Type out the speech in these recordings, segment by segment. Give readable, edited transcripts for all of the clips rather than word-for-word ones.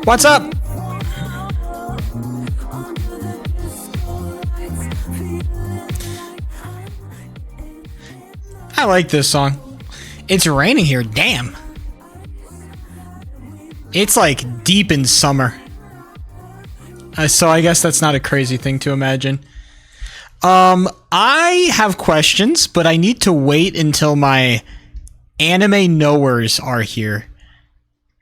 What's up? I like this song. It's raining here, damn. It's like deep in summer. So I guess that's not a crazy thing to imagine. I have questions, but I need to wait until my anime knowers are here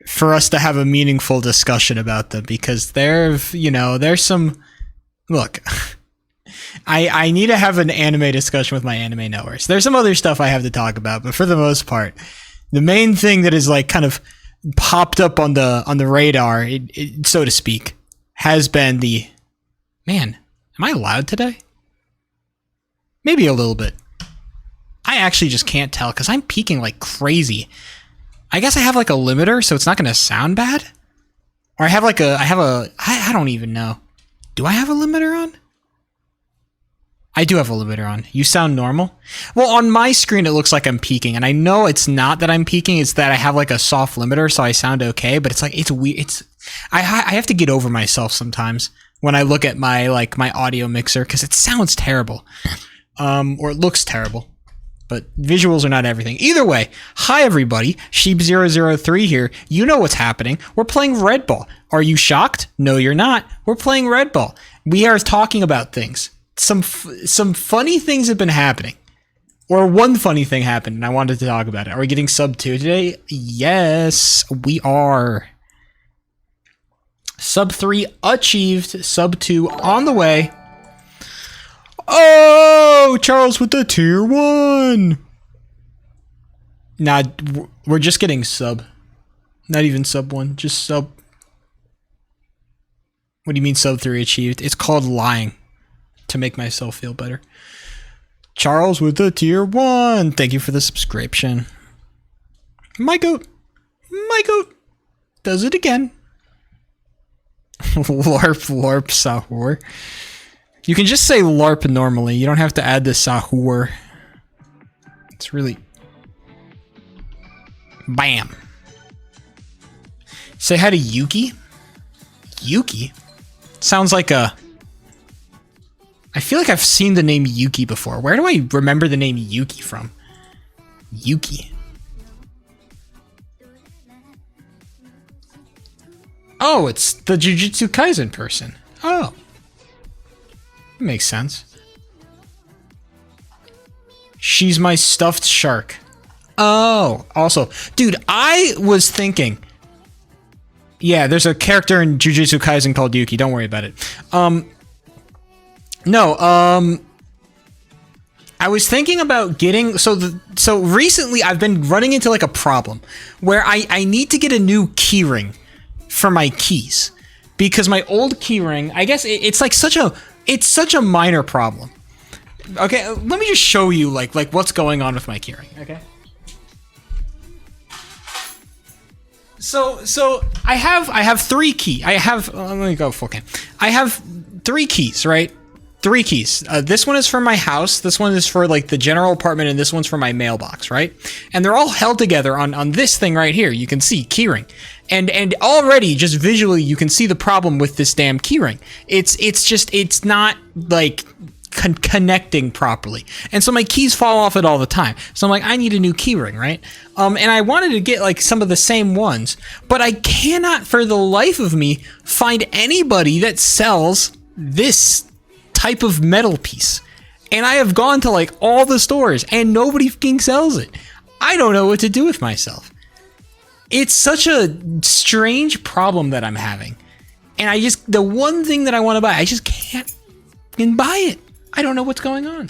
for us to have a meaningful discussion about them, because there's some... Look, I need to have an anime discussion with my anime knowers. There's some other stuff I have to talk about, but for the most part, the main thing that is like kind of popped up on the radar, so to speak, has been the... Man, am I loud today? Maybe a little bit. I actually just can't tell because I'm peaking like crazy. I guess I have like a limiter, so it's not going to sound bad. Or I don't even know. Do I have a limiter on? I do have a limiter on. You sound normal? Well, on my screen, it looks like I'm peaking, and I know it's not that I'm peaking. It's that I have like a soft limiter, so I sound okay, but it's like, it's weird. I have to get over myself sometimes when I look at my audio mixer, because it sounds terrible. Or it looks terrible. But visuals are not everything. Either way, hi everybody, Sheep003 here. You know what's happening. We're playing Red Ball. Are you shocked? No, you're not. We're playing Red Ball. We are talking about things. Some funny things have been happening. Or one funny thing happened, and I wanted to talk about it. Are we getting sub 2 today? Yes, we are. Sub 3 achieved. Sub 2 on the way. Oh, Charles with the tier 1. Nah, we're just getting sub. Not even sub 1, just sub. What do you mean sub 3 achieved? It's called lying to make myself feel better. Charles with the tier 1. Thank you for the subscription. My goat does it again. LARP sahur. You can just say LARP normally. You don't have to add the sahur. It's really... Bam. Say hi to Yuki. Yuki? Sounds like a... I feel like I've seen the name Yuki before. Where do I remember the name Yuki from? Yuki. Oh, it's the Jujutsu Kaisen person. Oh. Makes sense. She's my stuffed shark. Oh, also, dude, I was thinking. Yeah, there's a character in Jujutsu Kaisen called Yuki. Don't worry about it. I was thinking about getting so recently I've been running into like a problem where I need to get a new keyring for my keys because my old keyring, I guess it's like such a minor problem. Okay, let me just show you like what's going on with my keyring. Okay. So I have 3 keys. Let me go full cam. I have 3 keys, right? 3 keys. This one is for my house. This one is for like the general apartment, and this one's for my mailbox, right? And they're all held together on this thing right here. You can see keyring, and already just visually you can see the problem with this damn keyring. It's not like connecting properly, and so my keys fall off it all the time. So I'm like, I need a new keyring, right? And I wanted to get like some of the same ones, but I cannot for the life of me find anybody that sells this type of metal piece. And I have gone to like all the stores and nobody fucking sells it. I don't know what to do with myself. It's such a strange problem that I'm having. And the one thing that I want to buy, I just can't fucking buy it. I don't know what's going on.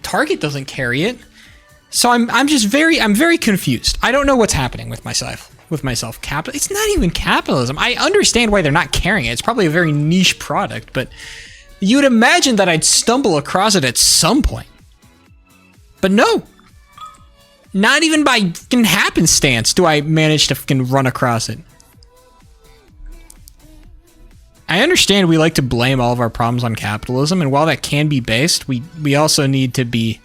Target doesn't carry it. So I'm very confused. I don't know what's happening with myself. It's not even capitalism. I understand why they're not carrying it. It's probably a very niche product, but you would imagine that I'd stumble across it at some point. But no. Not even by fucking happenstance do I manage to fucking run across it. I understand we like to blame all of our problems on capitalism, and while that can be based, we also need to be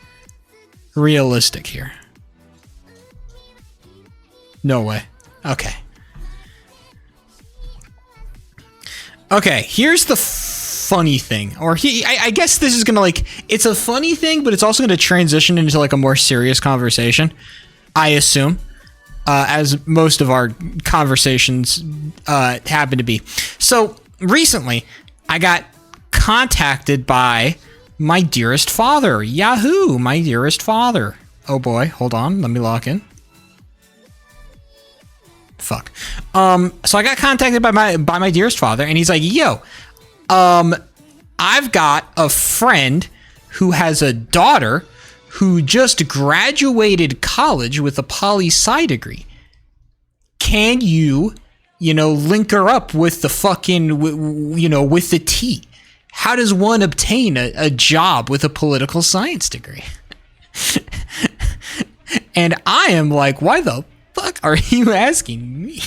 realistic here. No way. Okay. Okay, here's the funny thing. I guess this is gonna it's a funny thing, but it's also gonna transition into like a more serious conversation, I assume. As most of our conversations happen to be. So, recently, I got contacted by my dearest father. Yahoo! My dearest father. Oh boy, hold on, let me log in. Fuck. So I got contacted by my dearest father, and he's like, yo, I've got a friend who has a daughter who just graduated college with a poli-sci degree. Can you, link her up with the fucking, with the T? How does one obtain a job with a political science degree? And I am like, why the fuck are you asking me?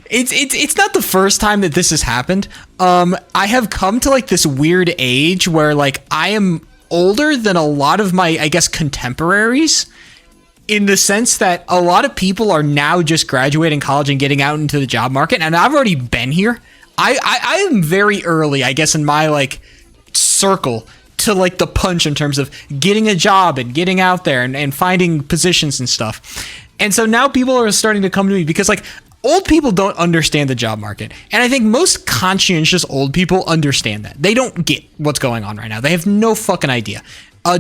It's not the first time that this has happened. I have come to like this weird age where like I am older than a lot of my, I guess, contemporaries, in the sense that a lot of people are now just graduating college and getting out into the job market, and I've already been here. I am very early, I guess, in my like circle to like the punch in terms of getting a job and getting out there and finding positions and stuff. And so now people are starting to come to me because like old people don't understand the job market. And I think most conscientious old people understand that. They don't get what's going on right now. They have no fucking idea.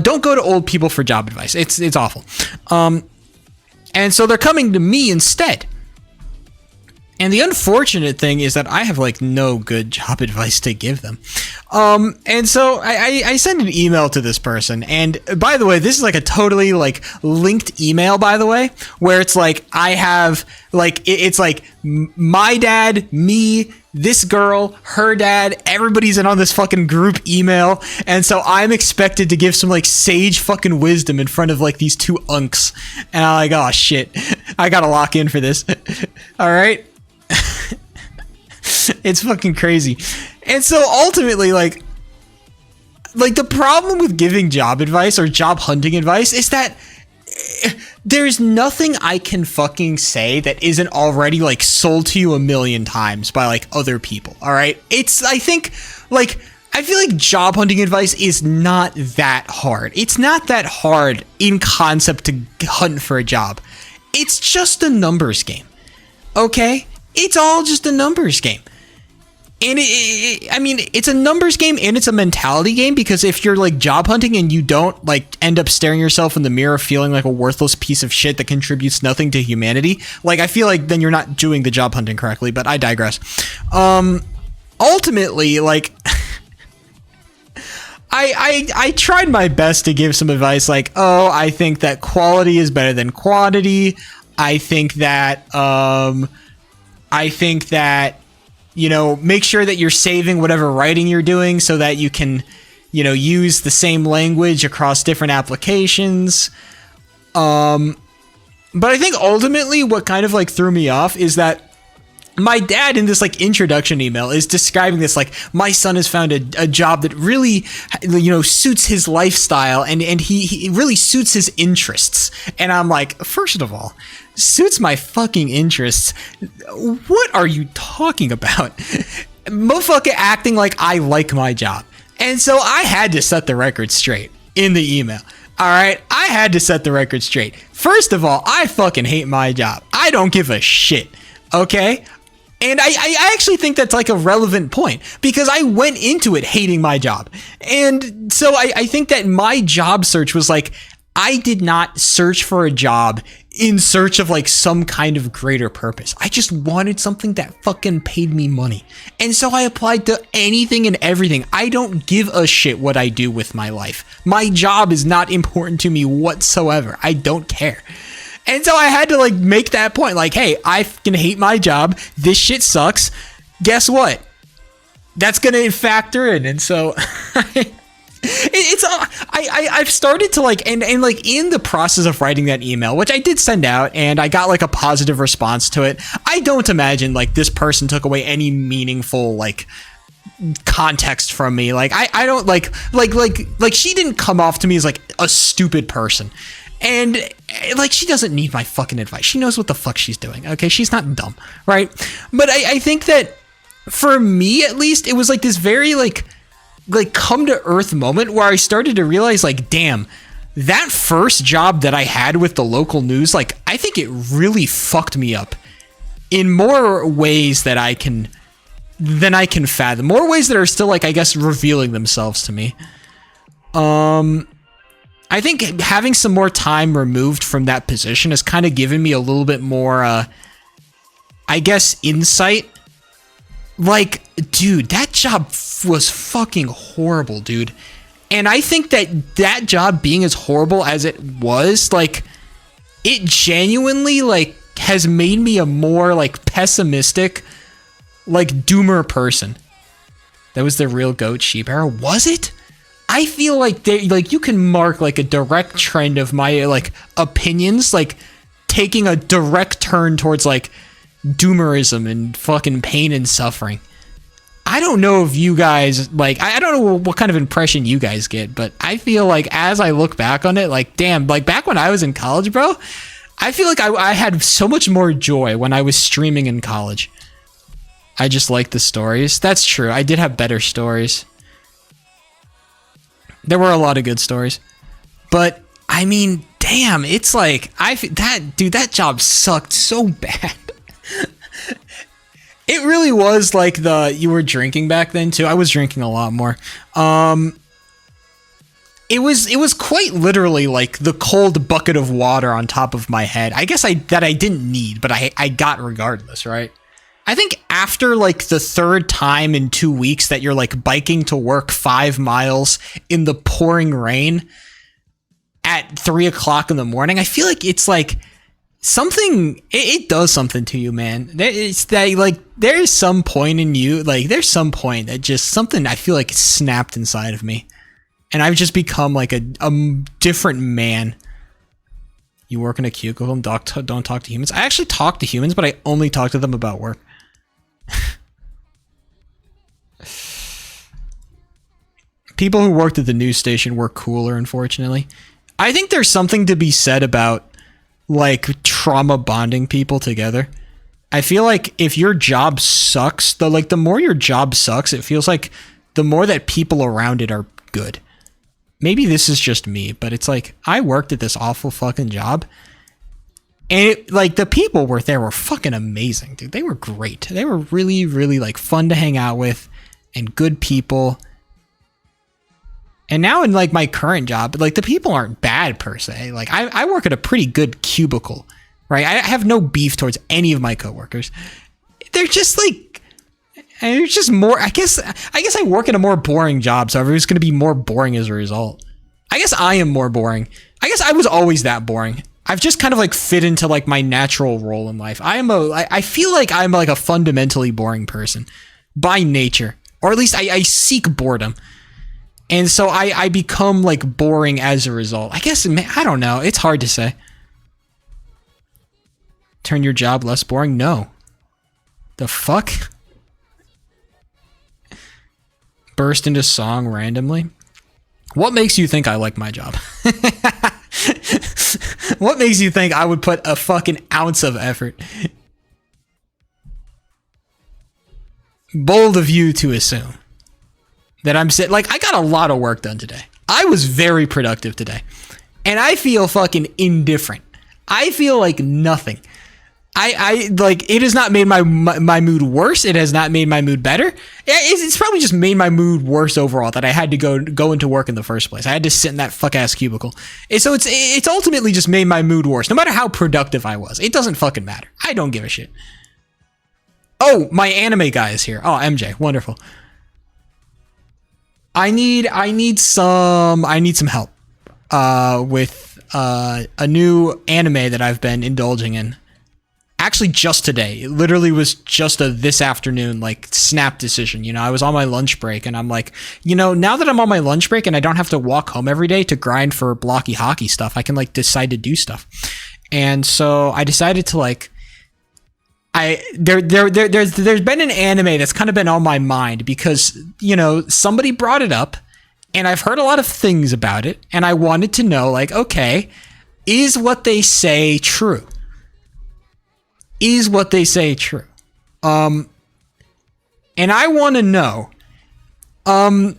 Don't go to old people for job advice. It's awful. And so they're coming to me instead. And the unfortunate thing is that I have like no good job advice to give them. And so I send an email to this person. And by the way, this is like a totally like linked email, by the way, where it's like I have like it's like my dad, me, this girl, her dad, everybody's in on this fucking group email. And so I'm expected to give some like sage fucking wisdom in front of like these 2 unks. And I'm like, oh shit, I gotta lock in for this. All right. It's fucking crazy. And so ultimately, like the problem with giving job advice or job hunting advice is that there's nothing I can fucking say that isn't already like sold to you a million times by like other people. All right. I think like I feel like job hunting advice is not that hard. It's not that hard in concept to hunt for a job. It's just a numbers game. Okay? It's all just a numbers game. And I mean, it's a numbers game and it's a mentality game, because if you're like job hunting and you don't like end up staring yourself in the mirror feeling like a worthless piece of shit that contributes nothing to humanity, like I feel like then you're not doing the job hunting correctly, but I digress. Ultimately, like I tried my best to give some advice like, oh, I think that quality is better than quantity. I think that you know, make sure that you're saving whatever writing you're doing so that you can, you know, use the same language across different applications. But I think ultimately what kind of like threw me off is that my dad in this like introduction email is describing this like, my son has found a job that really, you know, suits his lifestyle and he really suits his interests. And I'm like, first of all, suits my fucking interests? What are you talking about? Motherfucker acting like I like my job. And so I had to set the record straight in the email. All right, I had to set the record straight. First of all, I fucking hate my job. I don't give a shit. Okay? And I actually think that's like a relevant point, because I went into it hating my job. And so I think that my job search was like, I did not search for a job in search of like some kind of greater purpose. I just wanted something that fucking paid me money. And so I applied to anything and everything. I don't give a shit what I do with my life. My job is not important to me whatsoever. I don't care. And so I had to like make that point, like, hey, I fucking hate my job. This shit sucks. Guess what? That's gonna factor in. And so I've started to like, and like in the process of writing that email, which I did send out and I got like a positive response to it. I don't imagine like this person took away any meaningful like context from me. Like I don't like she didn't come off to me as like a stupid person. And like, she doesn't need my fucking advice. She knows what the fuck she's doing. Okay. She's not dumb. Right. But I think that for me, at least, it was like this very like come to earth moment where I started to realize like, damn, that first job that I had with the local news, like, I think it really fucked me up in more ways than I can fathom. More ways that are still like, I guess, revealing themselves to me. I think having some more time removed from that position has kind of given me a little bit more, I guess, insight. Like, dude, that job was fucking horrible, dude. And I think that job being as horrible as it was, like, it genuinely, like, has made me a more, like, pessimistic, like, doomer person. That was the real goat sheep era. Was it? I feel like you can mark like a direct trend of my like opinions, like taking a direct turn towards like doomerism and fucking pain and suffering. I don't know if you guys like, I don't know what kind of impression you guys get, but I feel like as I look back on it, like, damn, like back when I was in college, bro, I feel like I had so much more joy when I was streaming in college. I just like the stories. That's true. I did have better stories. There were a lot of good stories, but I mean, damn, it's like that job sucked so bad. It really was like you were drinking back then too. I was drinking a lot more. It was quite literally like the cold bucket of water on top of my head. I guess I didn't need, but I got regardless, right? I think after like the third time in 2 weeks that you're like biking to work 5 miles in the pouring rain at 3:00 in the morning, I feel like it's like something, it does something to you, man. It's that like, there's some point in you, like there's some point that just something I feel like snapped inside of me. And I've just become like a different man. You work in a cubicle and don't talk to humans. I actually talk to humans, but I only talk to them about work. People who worked at the news station were cooler, unfortunately. I think there's something to be said about like trauma bonding people together. I feel like if your job sucks, the more your job sucks, it feels like the more that people around it are good. Maybe this is just me, but it's like, I worked at this awful fucking job, and like, the people were fucking amazing, dude. They were great. They were really, really, like, fun to hang out with and good people. And now in, like, my current job, like, the people aren't bad per se. Like, I work at a pretty good cubicle, right? I have no beef towards any of my coworkers. They're just like, it's just more, I guess I work in a more boring job, so everyone's going to be more boring as a result. I guess I am more boring. I guess I was always that boring. I've just kind of like fit into like my natural role in life. I feel like I'm like a fundamentally boring person by nature, or at least I seek boredom. And so I become like boring as a result. I guess, I don't know. It's hard to say. Turn your job less boring? No. The fuck? Burst into song randomly? What makes you think I like my job? What makes you think I would put a fucking ounce of effort? Bold of you to assume that I'm like, I got a lot of work done today. I was very productive today. And I feel fucking indifferent. I feel like nothing. I like, it has not made my mood worse. It has not made my mood better. It's probably just made my mood worse overall that I had to go into work in the first place. I had to sit in that fuck ass cubicle. And so it's ultimately just made my mood worse. No matter how productive I was, it doesn't fucking matter. I don't give a shit. Oh, my anime guy is here. Oh, MJ, wonderful. I need some help with a new anime that I've been indulging in. Actually, just today. It literally was just a this afternoon, like, snap decision. You know, I was on my lunch break, and I'm like, you know, now that I'm on my lunch break and I don't have to walk home every day to grind for blocky hockey stuff, I can, like, decide to do stuff. And so I decided to, like, there's been an anime that's kind of been on my mind because, you know, somebody brought it up, and I've heard a lot of things about it, and I wanted to know, like, okay, is what they say true? Is what they say true? And I want to know, I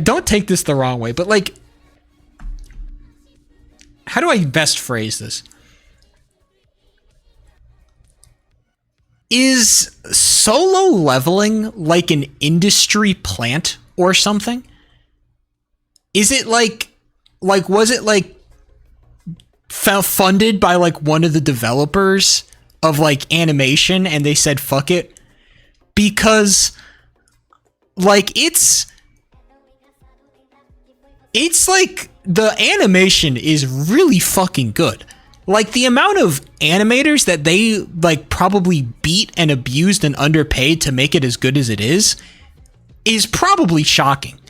don't take this the wrong way, but like, how do I best phrase this? Is solo leveling like an industry plant or something? Is it like was it like funded by like one of the developers of like animation and they said fuck it? Because like it's like the animation is really fucking good. Like the amount of animators that they like probably beat and abused and underpaid to make it as good as it is probably shocking.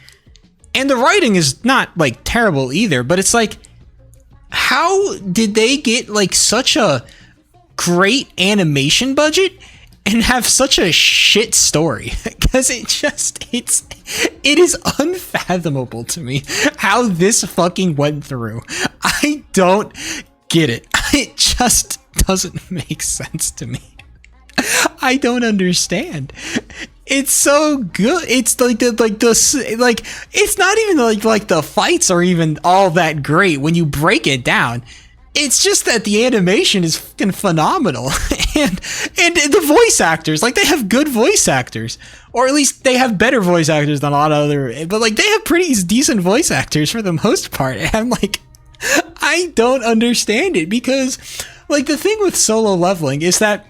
And the writing is not like terrible either, but it's like, how did they get like such a great animation budget and have such a shit story? Because it is unfathomable to me how this fucking went through. I don't get it. It just doesn't make sense to me. I don't understand. It's so good. It's like it's not even like the fights are even all that great when you break it down. It's just that the animation is fucking phenomenal. and the voice actors, like they have good voice actors, or at least they have better voice actors than a lot of other, but like they have pretty decent voice actors for the most part. And I'm like, I don't understand it, because like the thing with solo leveling is that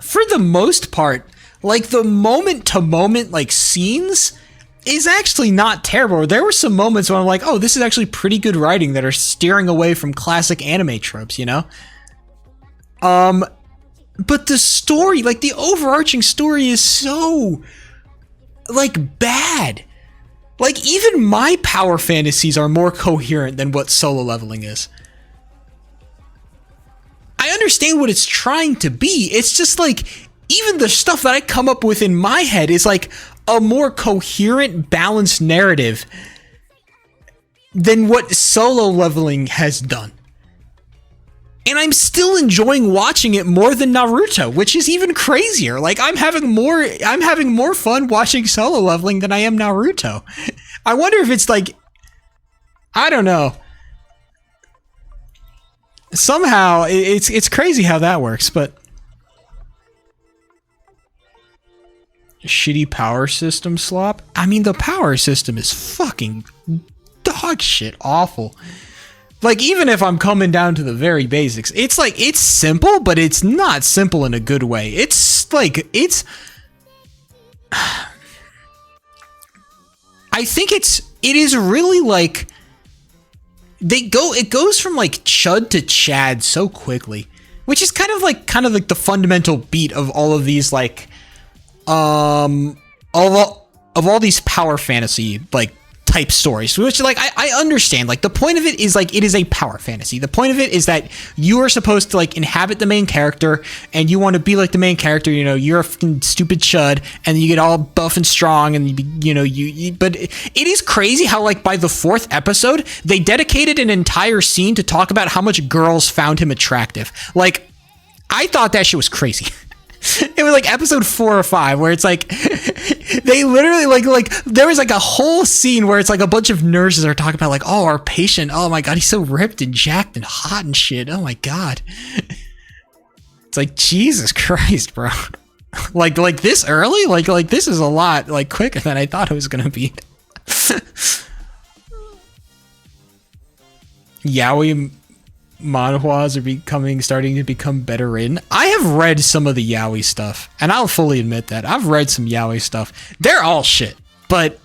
for the most part, like the moment to moment like scenes is actually not terrible. There were some moments when I'm like, oh, this is actually pretty good writing that are steering away from classic anime tropes, you know? But the story, like the overarching story is so like bad. Like even my power fantasies are more coherent than what solo leveling is. I understand what it's trying to be. It's just like, even the stuff that I come up with in my head is like a more coherent, balanced narrative than what solo leveling has done. and I'm still enjoying watching it more than Naruto, which is even crazier. Like I'm having more fun watching Solo Leveling than I am Naruto. I wonder if it's like, I don't know. Somehow it's crazy how that works, but shitty power system slop. I mean, the power system is fucking dog shit awful. Like, even if I'm coming down to the very basics, it's like, it's simple, but it's not simple in a good way. It's like, I think it is really like, it goes from like chud to chad so quickly, which is kind of like the fundamental beat of all of these, like, of all these power fantasy, like, type stories, which, like, I understand. Like, the point of it is, like, it is a power fantasy. The point of it is that you are supposed to, like, inhabit the main character, and you want to be like the main character. You know, you're a fucking stupid chud, and you get all buff and strong, and you know, but it is crazy how, like, by the 4th episode, they dedicated an entire scene to talk about how much girls found him attractive. Like, I thought that shit was crazy. It was like episode 4 or 5 where it's like they literally like there was like a whole scene where it's like a bunch of nurses are talking about like, oh, our patient, oh my god, he's so ripped and jacked and hot and shit, oh my god. It's like, Jesus Christ, bro. like this early, like this is a lot like quicker than I thought it was gonna be. Yaoi manhwas are starting to become better written. I have read some of the yaoi stuff, and I'll fully admit that I've read some yaoi stuff. They're all shit, but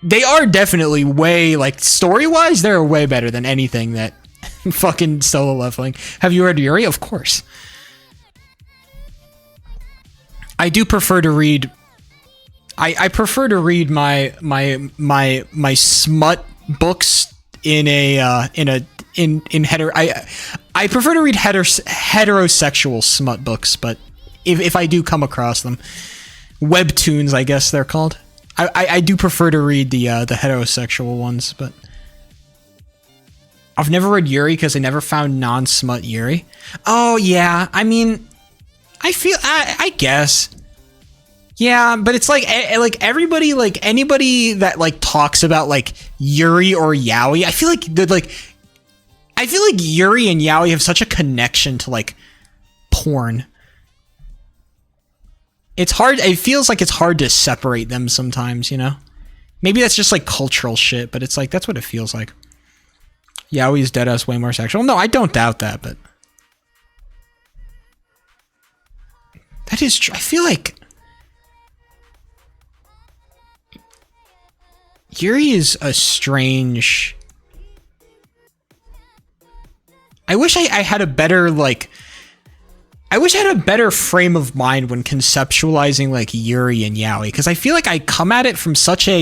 they are definitely way, like, story-wise, they're way better than anything that fucking Solo Leveling. Have you read Yuri? Of course. I do prefer to read. I prefer to read my smut books in hetero. I prefer to read heterosexual smut books, but if I do come across them, webtoons, I guess they're called. I do prefer to read the heterosexual ones, but I've never read Yuri because I never found non-smut Yuri. Oh yeah, I mean, I guess. Yeah, but it's like everybody, like anybody that like talks about like Yuri or yaoi, I feel like Yuri and yaoi have such a connection to like porn. It's hard. It feels like it's hard to separate them sometimes, you know? Maybe that's just like cultural shit, but it's like, that's what it feels like. Yaoi is deadass way more sexual. No, I don't doubt that, but that is true. I feel like Yuri is a strange. I wish I had a better, like, I wish I had a better frame of mind when conceptualizing like Yuri and yaoi, because I feel like I come at it from such a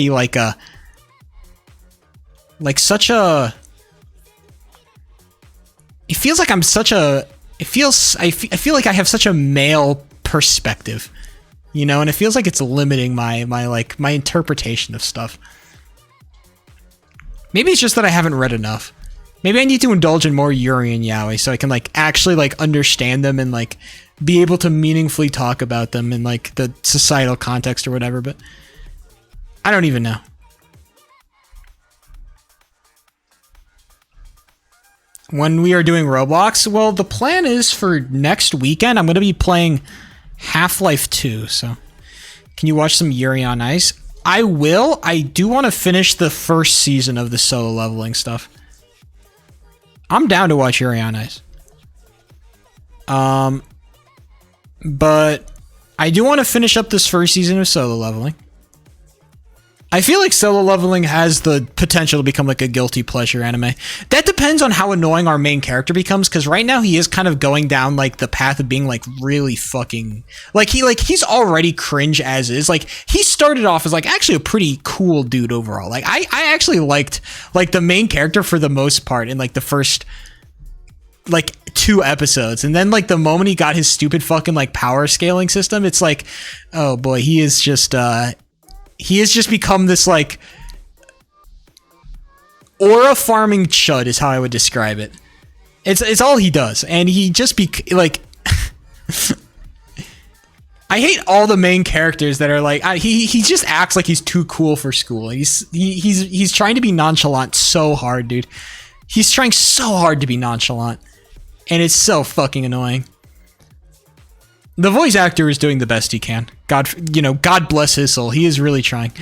it feels like I'm such a, I feel like I have such a male perspective, you know, and it feels like it's limiting my interpretation of stuff. Maybe it's just that I haven't read enough. Maybe I need to indulge in more Yuri and yaoi so I can like actually like understand them and like be able to meaningfully talk about them in like the societal context or whatever, but I don't even know. When we are doing Roblox, well, the plan is for next weekend, I'm going to be playing Half-Life 2, so can you watch some Yuri on Ice? I will. I do want to finish the first season of the Solo Leveling stuff. I'm down to watch Yuri on Ice. But I do want to finish up this first season of Solo Leveling. I feel like Solo Leveling has the potential to become like a guilty pleasure anime. That depends on how annoying our main character becomes, because right now he is kind of going down like the path of being like really fucking he's already cringe as is. Like he started off as like actually a pretty cool dude overall. Like I actually liked like the main character for the most part in like the first like 2 episodes, and then like the moment he got his stupid fucking like power scaling system, it's like, oh boy, he has just become this like aura farming chud is how I would describe it. It's all he does, and he just be like. I hate all the main characters that are like he just acts like he's too cool for school. He's trying to be nonchalant so hard, dude. He's trying so hard to be nonchalant, and it's so fucking annoying. The voice actor is doing the best he can. God bless his soul. He is really trying.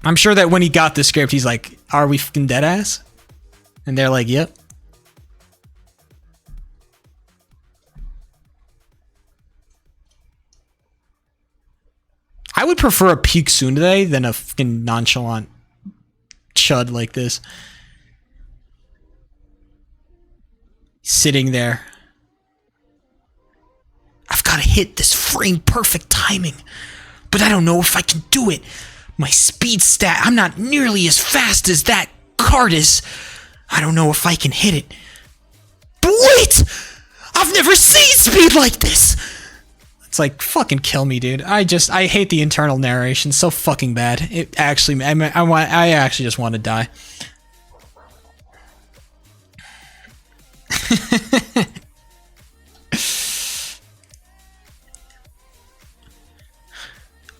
I'm sure that when he got the script, he's like, "Are we fucking dead ass?" And they're like, "Yep." I would prefer a peak tsundere than a fucking nonchalant chud like this. Sitting there. I've got to hit this frame perfect timing, but I don't know if I can do it. My speed stat, I'm not nearly as fast as that card is. I don't know if I can hit it. But wait! I've never seen speed like this! It's like, fucking kill me, dude. I hate the internal narration so fucking bad. It actually, I actually just want to die.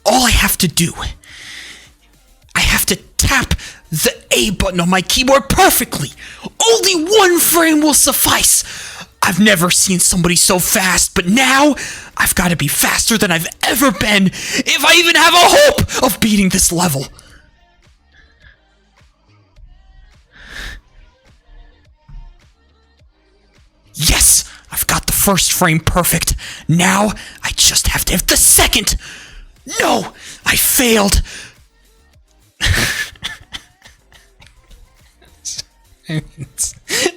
All I have to do, I have to tap the A button on my keyboard perfectly. Only one frame will suffice. I've never seen somebody so fast, but now I've got to be faster than I've ever been if I even have a hope of beating this level. Yes, I've got the first frame perfect. Now I just have to have the second. No, I failed.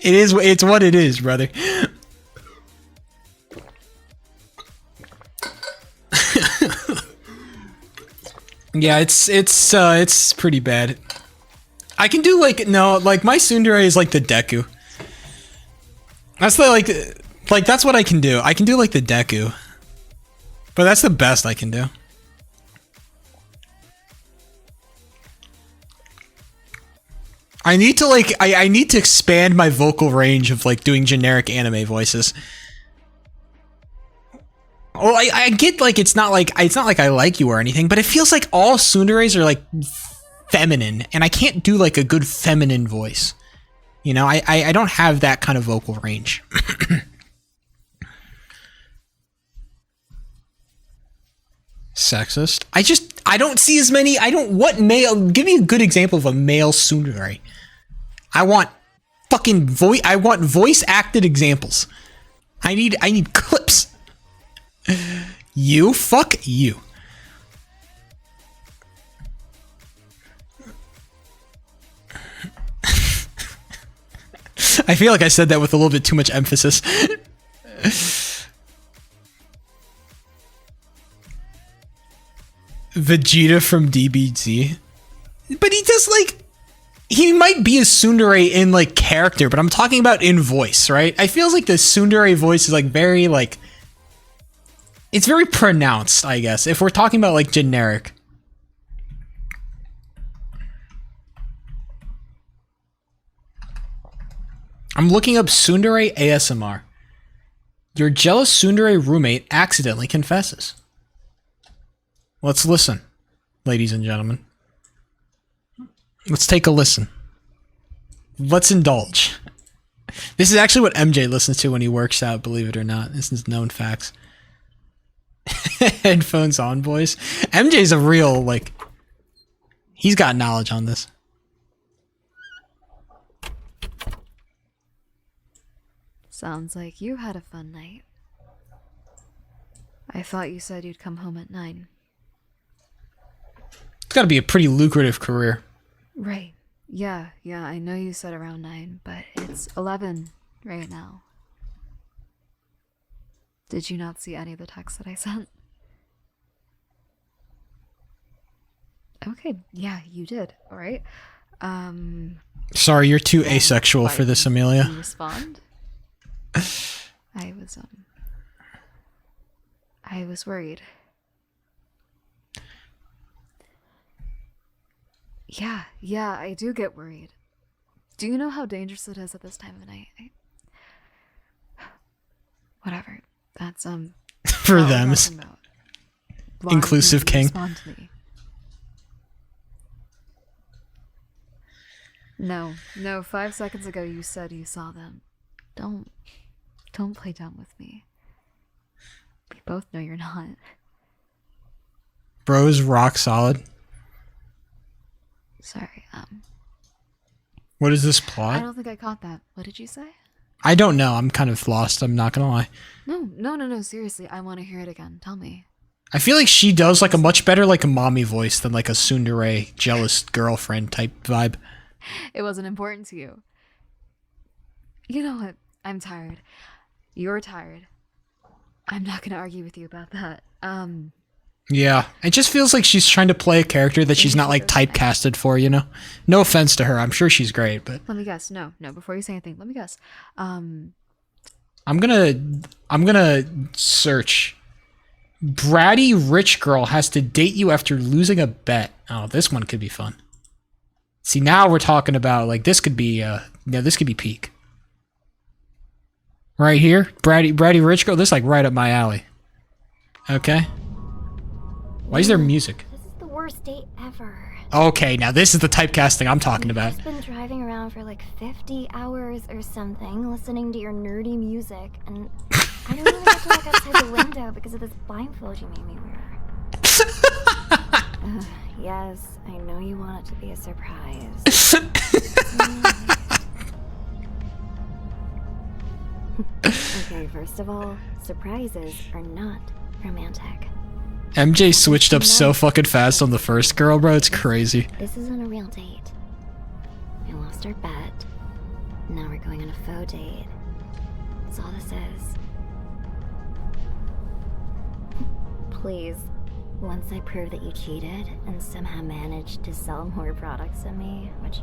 It's what it is, brother. Yeah, it's pretty bad. I can do like my tsundere is like the Deku. That's like that's what I can do. I can do like the Deku. But that's the best I can do. I need to I need to expand my vocal range of like doing generic anime voices. Oh, I get like it's not like I like you or anything, but it feels like all tsunderes are like feminine, and I can't do like a good feminine voice. You know, I don't have that kind of vocal range. Sexist. I don't see as many. What male? Give me a good example of a male tsundere. I want fucking voice. I want voice acted examples. I need clips. You fuck you. I feel like I said that with a little bit too much emphasis. Vegeta from DBZ. But he does like... He might be a tsundere in like character, but I'm talking about in voice, right? I feel like the tsundere voice is like very like... It's very pronounced, I guess, if we're talking about like generic. I'm looking up tsundere ASMR. Your jealous tsundere roommate accidentally confesses. Let's listen, ladies and gentlemen. Let's take a listen. Let's indulge. This is actually what MJ listens to when he works out, believe it or not. This is known facts. Headphones on, boys. MJ's a real, like... He's got knowledge on this. Sounds like you had a fun night. I thought you said you'd come home at 9. It's gotta be a pretty lucrative career. Right. Yeah, I know you said around 9, but it's 11 right now. Did you not see any of the texts that I sent? Okay, yeah, you did. Alright. Sorry, you're too asexual for this, Amelia. Did you respond? I was worried. Yeah, I do get worried. Do you know how dangerous it is at this time of night? Whatever. That's For not what we're them. talking about. Why Inclusive didn't you king. Respond to me. No, 5 seconds ago you said you saw them. Don't play dumb with me. We both know you're not. Bro's rock solid. Sorry, What is this I plot? don't think I caught that. What did you say? I don't know. I'm kind of lost. I'm not gonna lie. No, seriously, I want to hear it again. Tell me. I feel like she does like a much better like a mommy voice than like a tsundere jealous girlfriend type vibe. It wasn't important to you. You know what? I'm tired. You're tired. I'm not gonna argue with you about that. Yeah, it just feels like she's trying to play a character that she's not like typecasted for, you know? No offense to her. I'm sure she's great, but Let me guess. No, before you say anything, let me guess. I'm gonna search. Bratty rich girl has to date you after losing a bet. Oh, this one could be fun. See, now we're talking about like this could be this could be peak. Right here, Bratty rich girl. This is like right up my alley. Okay. Why is there music? This is the worst date ever. Okay, now this is the typecasting I'm talking about. I've been driving around for like 50 hours or something, listening to your nerdy music, and I don't even get to look outside the window because of this blindfold you made me wear. Yes, I know you want it to be a surprise. Okay, first of all, surprises are not romantic. MJ switched up so fucking fast on the first girl, bro. It's crazy. This isn't a real date. We lost our bet. Now we're going on a faux date. That's all this is. Please, once I prove that you cheated and somehow managed to sell more products than me, which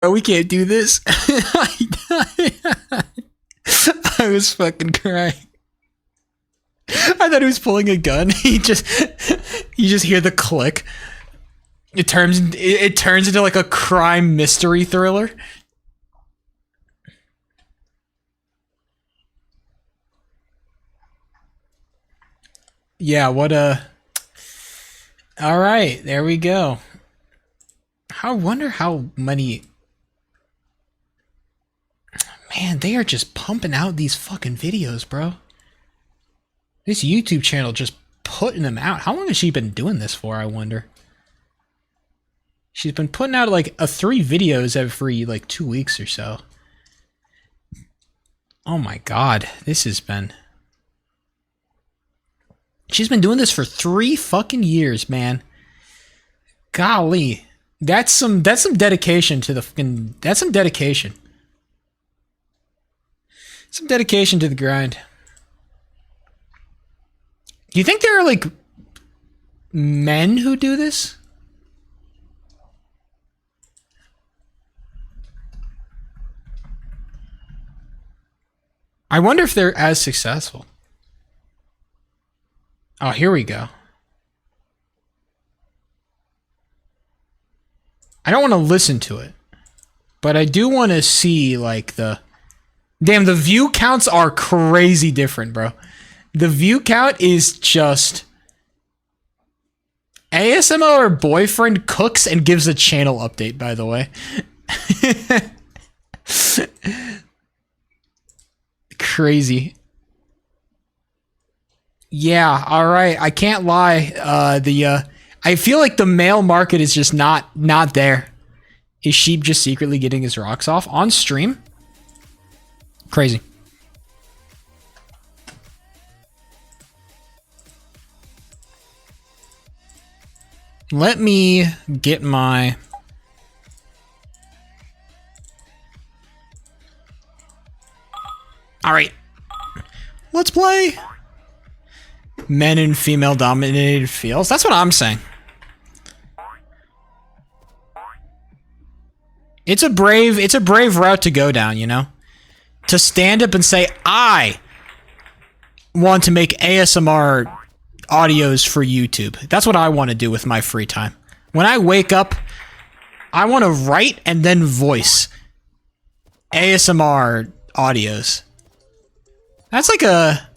Oh, we can't do this. I was fucking crying. I thought he was pulling a gun. You just hear the click. It turns into like a crime mystery thriller. Yeah, what a... Alright, there we go. I wonder how many... Man, they are just pumping out these fucking videos, bro. This YouTube channel just putting them out. How long has she been doing this for, I wonder? She's been putting out like 3 videos every like 2 weeks or so. Oh my god, this has been... She's been doing this for 3 fucking years, man. Golly. That's some dedication to the fucking... That's some dedication. Some dedication to the grind. Do you think there are, like, men who do this? I wonder if they're as successful. Oh, here we go. I don't want to listen to it, but I do want to see, like, the... Damn, the view counts are crazy different, bro. The view count is just... ASMR boyfriend cooks and gives a channel update, by the way. Crazy. Yeah, alright. I can't lie. I feel like the male market is just not there. Is Sheep just secretly getting his rocks off on stream? Crazy. Let me get my... Alright. Let's play men and female dominated fields. That's what I'm saying. It's a brave route to go down, you know? To stand up and say, I want to make ASMR audios for YouTube. That's what I want to do with my free time. When I wake up, I want to write and then voice ASMR audios. That's like a...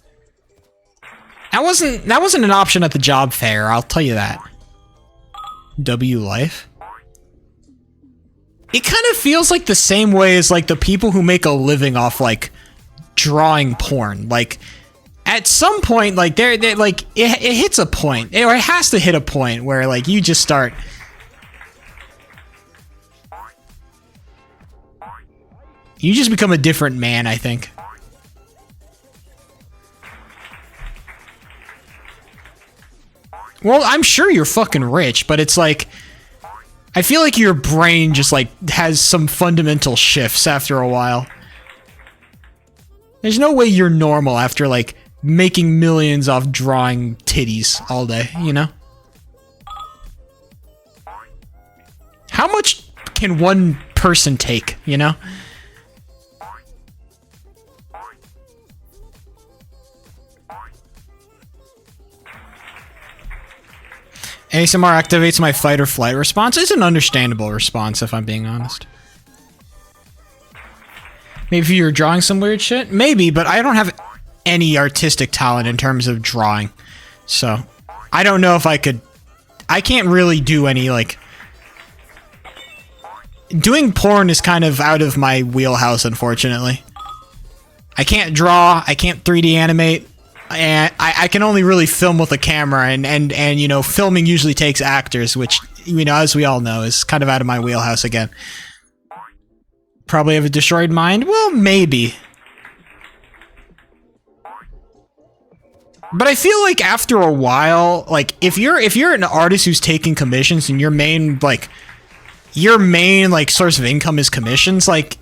That wasn't an option at the job fair, I'll tell you that. W Life? It kind of feels like the same way as like the people who make a living off like drawing porn. Like at some point, like they're like it hits a point, or it has to hit a point where like you just start. You just become a different man, I think. Well, I'm sure you're fucking rich, but it's like... I feel like your brain just, like, has some fundamental shifts after a while. There's no way you're normal after, like, making millions off drawing titties all day, you know? How much can one person take, you know? ASMR activates my fight or flight response. It's an understandable response, if I'm being honest. Maybe you're drawing some weird shit? Maybe, but I don't have any artistic talent in terms of drawing. So, I don't know if I could... I can't really do any, like... Doing porn is kind of out of my wheelhouse, unfortunately. I can't draw, I can't 3D animate. And I can only really film with a camera, and you know, filming usually takes actors, which, you know, as we all know, is kind of out of my wheelhouse again. Probably have a destroyed mind? Well, maybe. But I feel like after a while, like, if you're an artist who's taking commissions and your main source of income is commissions, like,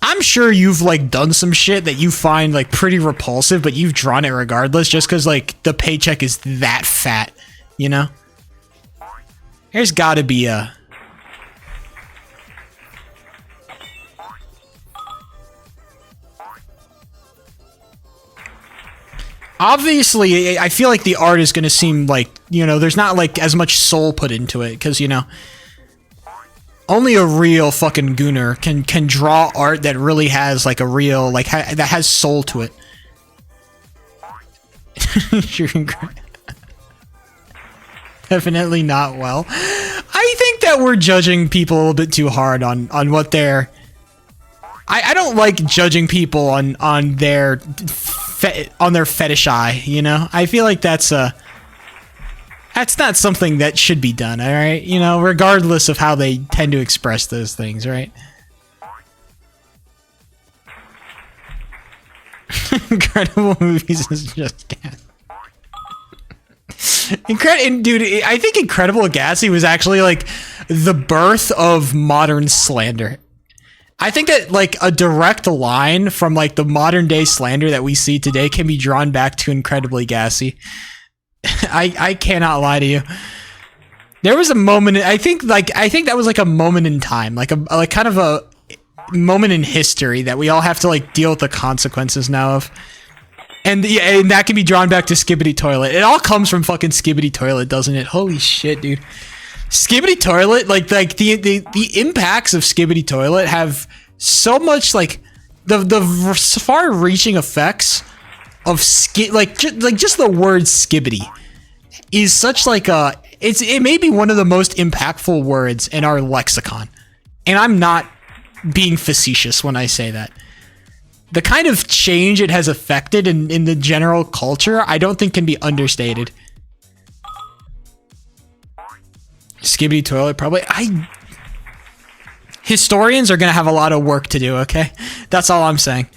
I'm sure you've, like, done some shit that you find, like, pretty repulsive, but you've drawn it regardless just because, like, the paycheck is that fat, you know? There's gotta be a... Obviously, I feel like the art is going to seem like, you know, there's not like as much soul put into it because, you know, only a real fucking gooner can draw art that really has like a real, like, that has soul to it. Definitely not well. I think that we're judging people a little bit too hard on what they're... I don't like judging people on their fetish eye, you know? I feel like that's not something that should be done, alright? You know, regardless of how they tend to express those things, right? Incredible movies is just gas. Dude, I think Incredible Gassy was actually like the birth of modern slander. I think that like a direct line from like the modern day slander that we see today can be drawn back to Incredibly Gassy. I cannot lie to you. There was a moment. I think that was like a moment in time, like kind of a moment in history that we all have to like deal with the consequences now of. And that can be drawn back to Skibidi Toilet. It all comes from fucking Skibidi Toilet, doesn't it? Holy shit, dude. Skibidi Toilet, like the impacts of Skibidi Toilet have so much like the far-reaching effects of just the word Skibidi is such like it may be one of the most impactful words in our lexicon. And I'm not being facetious when I say that. The kind of change it has affected in the general culture, I don't think can be understated. Skibidi Toilet, probably. Historians are going to have a lot of work to do, okay? That's all I'm saying.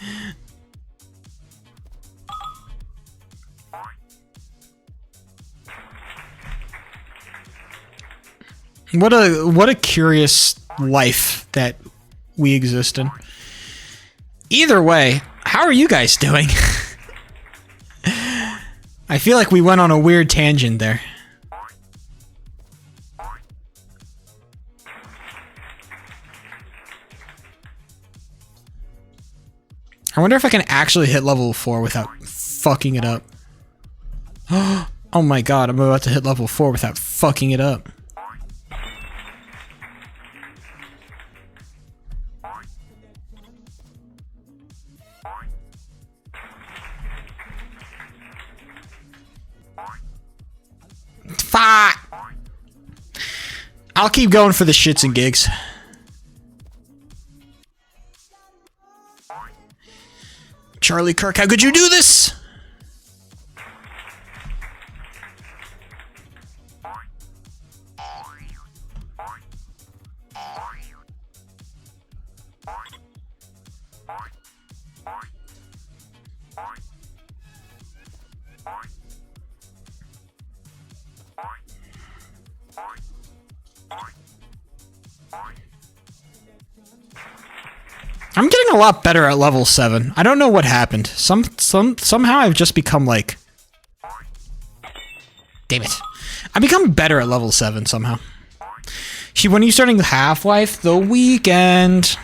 What a curious life that we exist in. Either way, how are you guys doing? I feel like we went on a weird tangent there. I wonder if I can actually hit level 4 without fucking it up. Oh my god, I'm about to hit level 4 without fucking it up. Fuck! I'll keep going for the shits and gigs. Charlie Kirk, how could you do this? I'm getting a lot better at level 7. I don't know what happened. Somehow I've just become like... Damn it. I become better at level 7 somehow. See, when you're starting Half-Life, the weekend...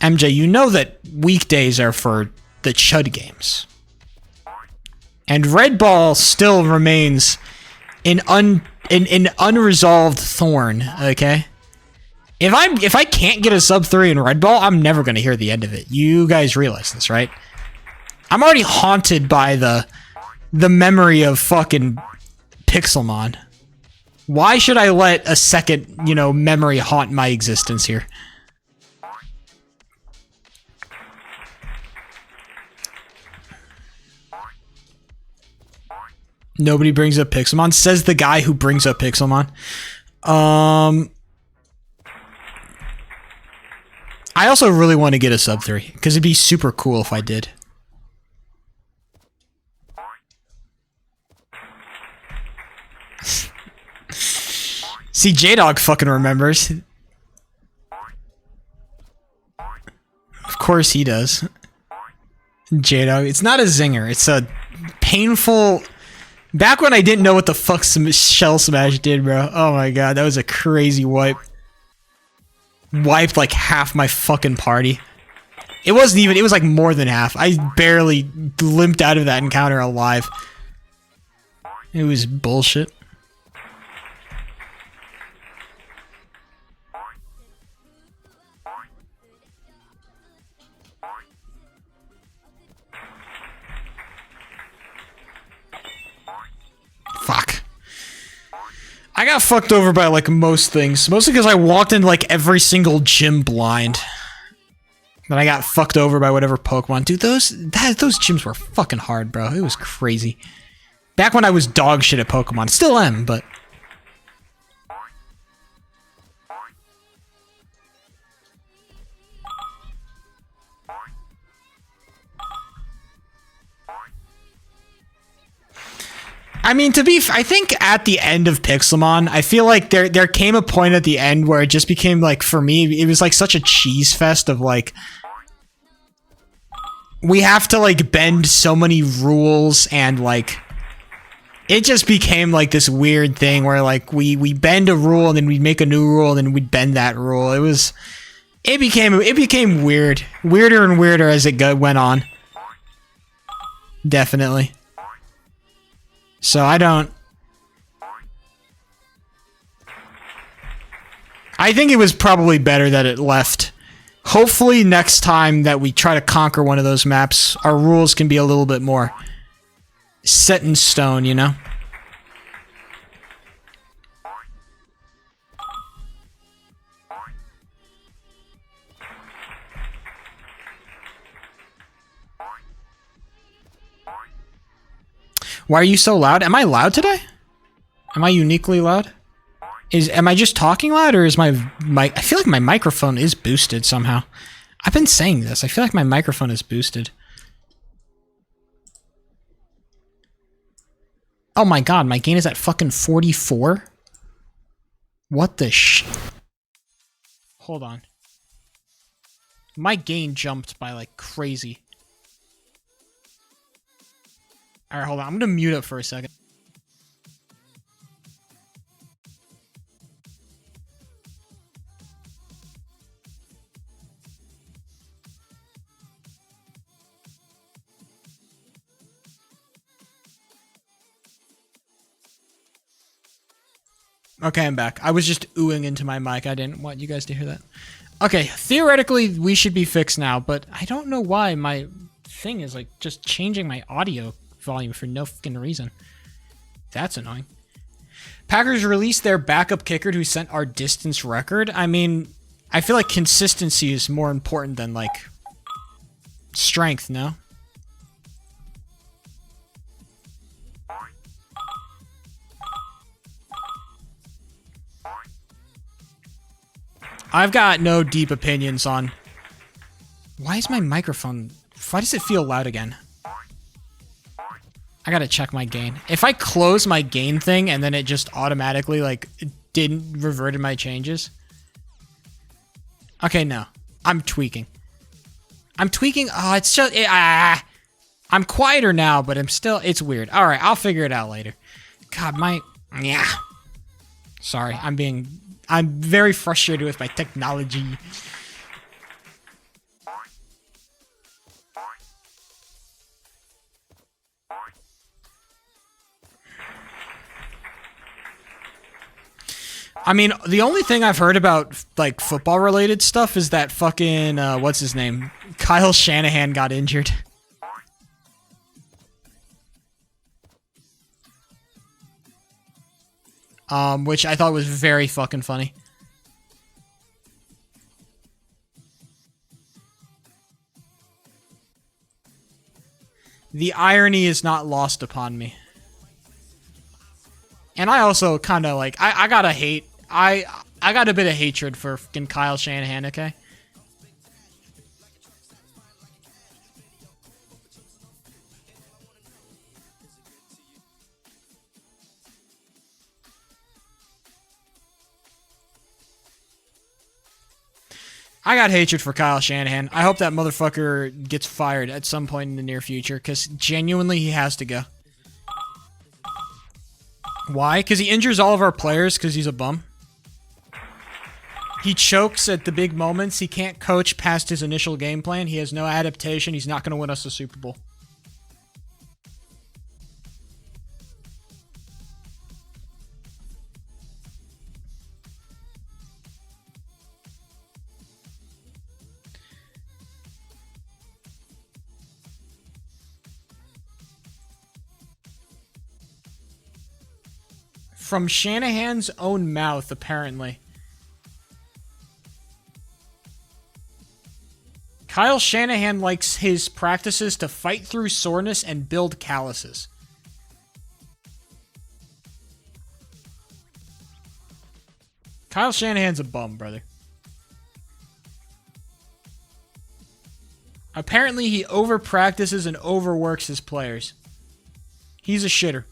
MJ, you know that weekdays are for the chud games. And Red Ball still remains an unresolved thorn, okay? If I can't get a sub 3 in Red Ball, I'm never going to hear the end of it. You guys realize this, right? I'm already haunted by the memory of fucking Pixelmon. Why should I let a second, memory haunt my existence here? Nobody brings up Pixelmon, says the guy who brings up Pixelmon. I also really want to get a sub 3, because it'd be super cool if I did. See, J-Dog fucking remembers. Of course he does. J-Dog, it's not a zinger, it's a painful... Back when I didn't know what the fuck Shell Smash did, bro. Oh my god, that was a crazy wipe. Wiped like half my fucking party. It wasn't even, it was like more than half. I barely limped out of that encounter alive. It was bullshit. Fuck. I got fucked over by like most things. Mostly because I walked into like every single gym blind. Then I got fucked over by whatever Pokemon. Dude, those gyms were fucking hard, bro. It was crazy. Back when I was dog shit at Pokemon. Still am, but... I mean, I think at the end of Pixelmon, I feel like there came a point at the end where it just became like, for me, it was like such a cheese fest of like, we have to like bend so many rules, and like, it just became like this weird thing where like we bend a rule and then we'd make a new rule and then we'd bend that rule. It became weird, weirder and weirder as it went on. Definitely. So I think it was probably better that it left. Hopefully next time that we try to conquer one of those maps, our rules can be a little bit more set in stone, you know? Why are you so loud? Am I loud today? Am I uniquely loud? Am I just talking loud, or is my I feel like my microphone is boosted somehow. I've been saying this. I feel like my microphone is boosted. Oh my god, my gain is at fucking 44? What the Hold on. My gain jumped by like crazy. Alright, hold on. I'm gonna mute up for a second. Okay, I'm back. I was just oohing into my mic. I didn't want you guys to hear that. Okay, theoretically, we should be fixed now, but I don't know why my thing is like just changing my audio volume for no fucking reason. That's annoying. Packers released their backup kicker who sent our distance record. I mean, I feel like consistency is more important than like strength, no? I've got no deep opinions on... Why is my microphone... Why does it feel loud again? I gotta check my gain. If I close my gain thing and then it just automatically, like, didn't reverted my changes. Okay, no. I'm tweaking. I'm tweaking. Oh, it's just... I'm quieter now, but I'm still... It's weird. Alright, I'll figure it out later. God, my... Yeah. Sorry, I'm very frustrated with my technology. I mean, the only thing I've heard about, like, football-related stuff is that fucking, what's his name? Kyle Shanahan got injured. Which I thought was very fucking funny. The irony is not lost upon me. And I also kind of, like, I gotta hate... I got a bit of hatred for fucking Kyle Shanahan, okay? I got hatred for Kyle Shanahan. I hope that motherfucker gets fired at some point in the near future, because genuinely he has to go. Why? Because he injures all of our players because he's a bum? He chokes at the big moments. He can't coach past his initial game plan. He has no adaptation. He's not going to win us a Super Bowl. From Shanahan's own mouth, apparently. Kyle Shanahan likes his practices to fight through soreness and build calluses. Kyle Shanahan's a bum, brother. Apparently, he over-practices and overworks his players. He's a shitter.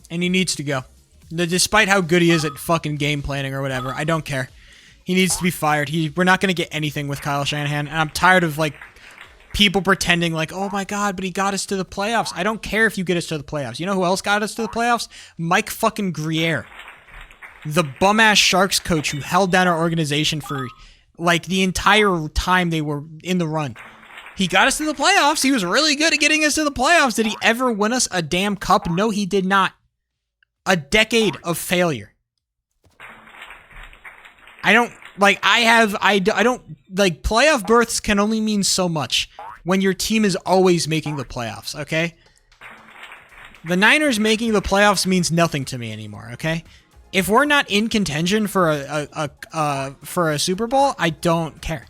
And he needs to go. Despite how good he is at fucking game planning or whatever, I don't care. He needs to be fired. We're not going to get anything with Kyle Shanahan. And I'm tired of, like, people pretending like, oh my god, but he got us to the playoffs. I don't care if you get us to the playoffs. You know who else got us to the playoffs? Mike fucking Gruyere. The bum-ass Sharks coach who held down our organization for, like, the entire time they were in the run. He got us to the playoffs. He was really good at getting us to the playoffs. Did he ever win us a damn cup? No, he did not. A decade of failure. I don't playoff berths can only mean so much when your team is always making the playoffs, okay? The Niners making the playoffs means nothing to me anymore, okay? If we're not in contention for a Super Bowl, I don't care.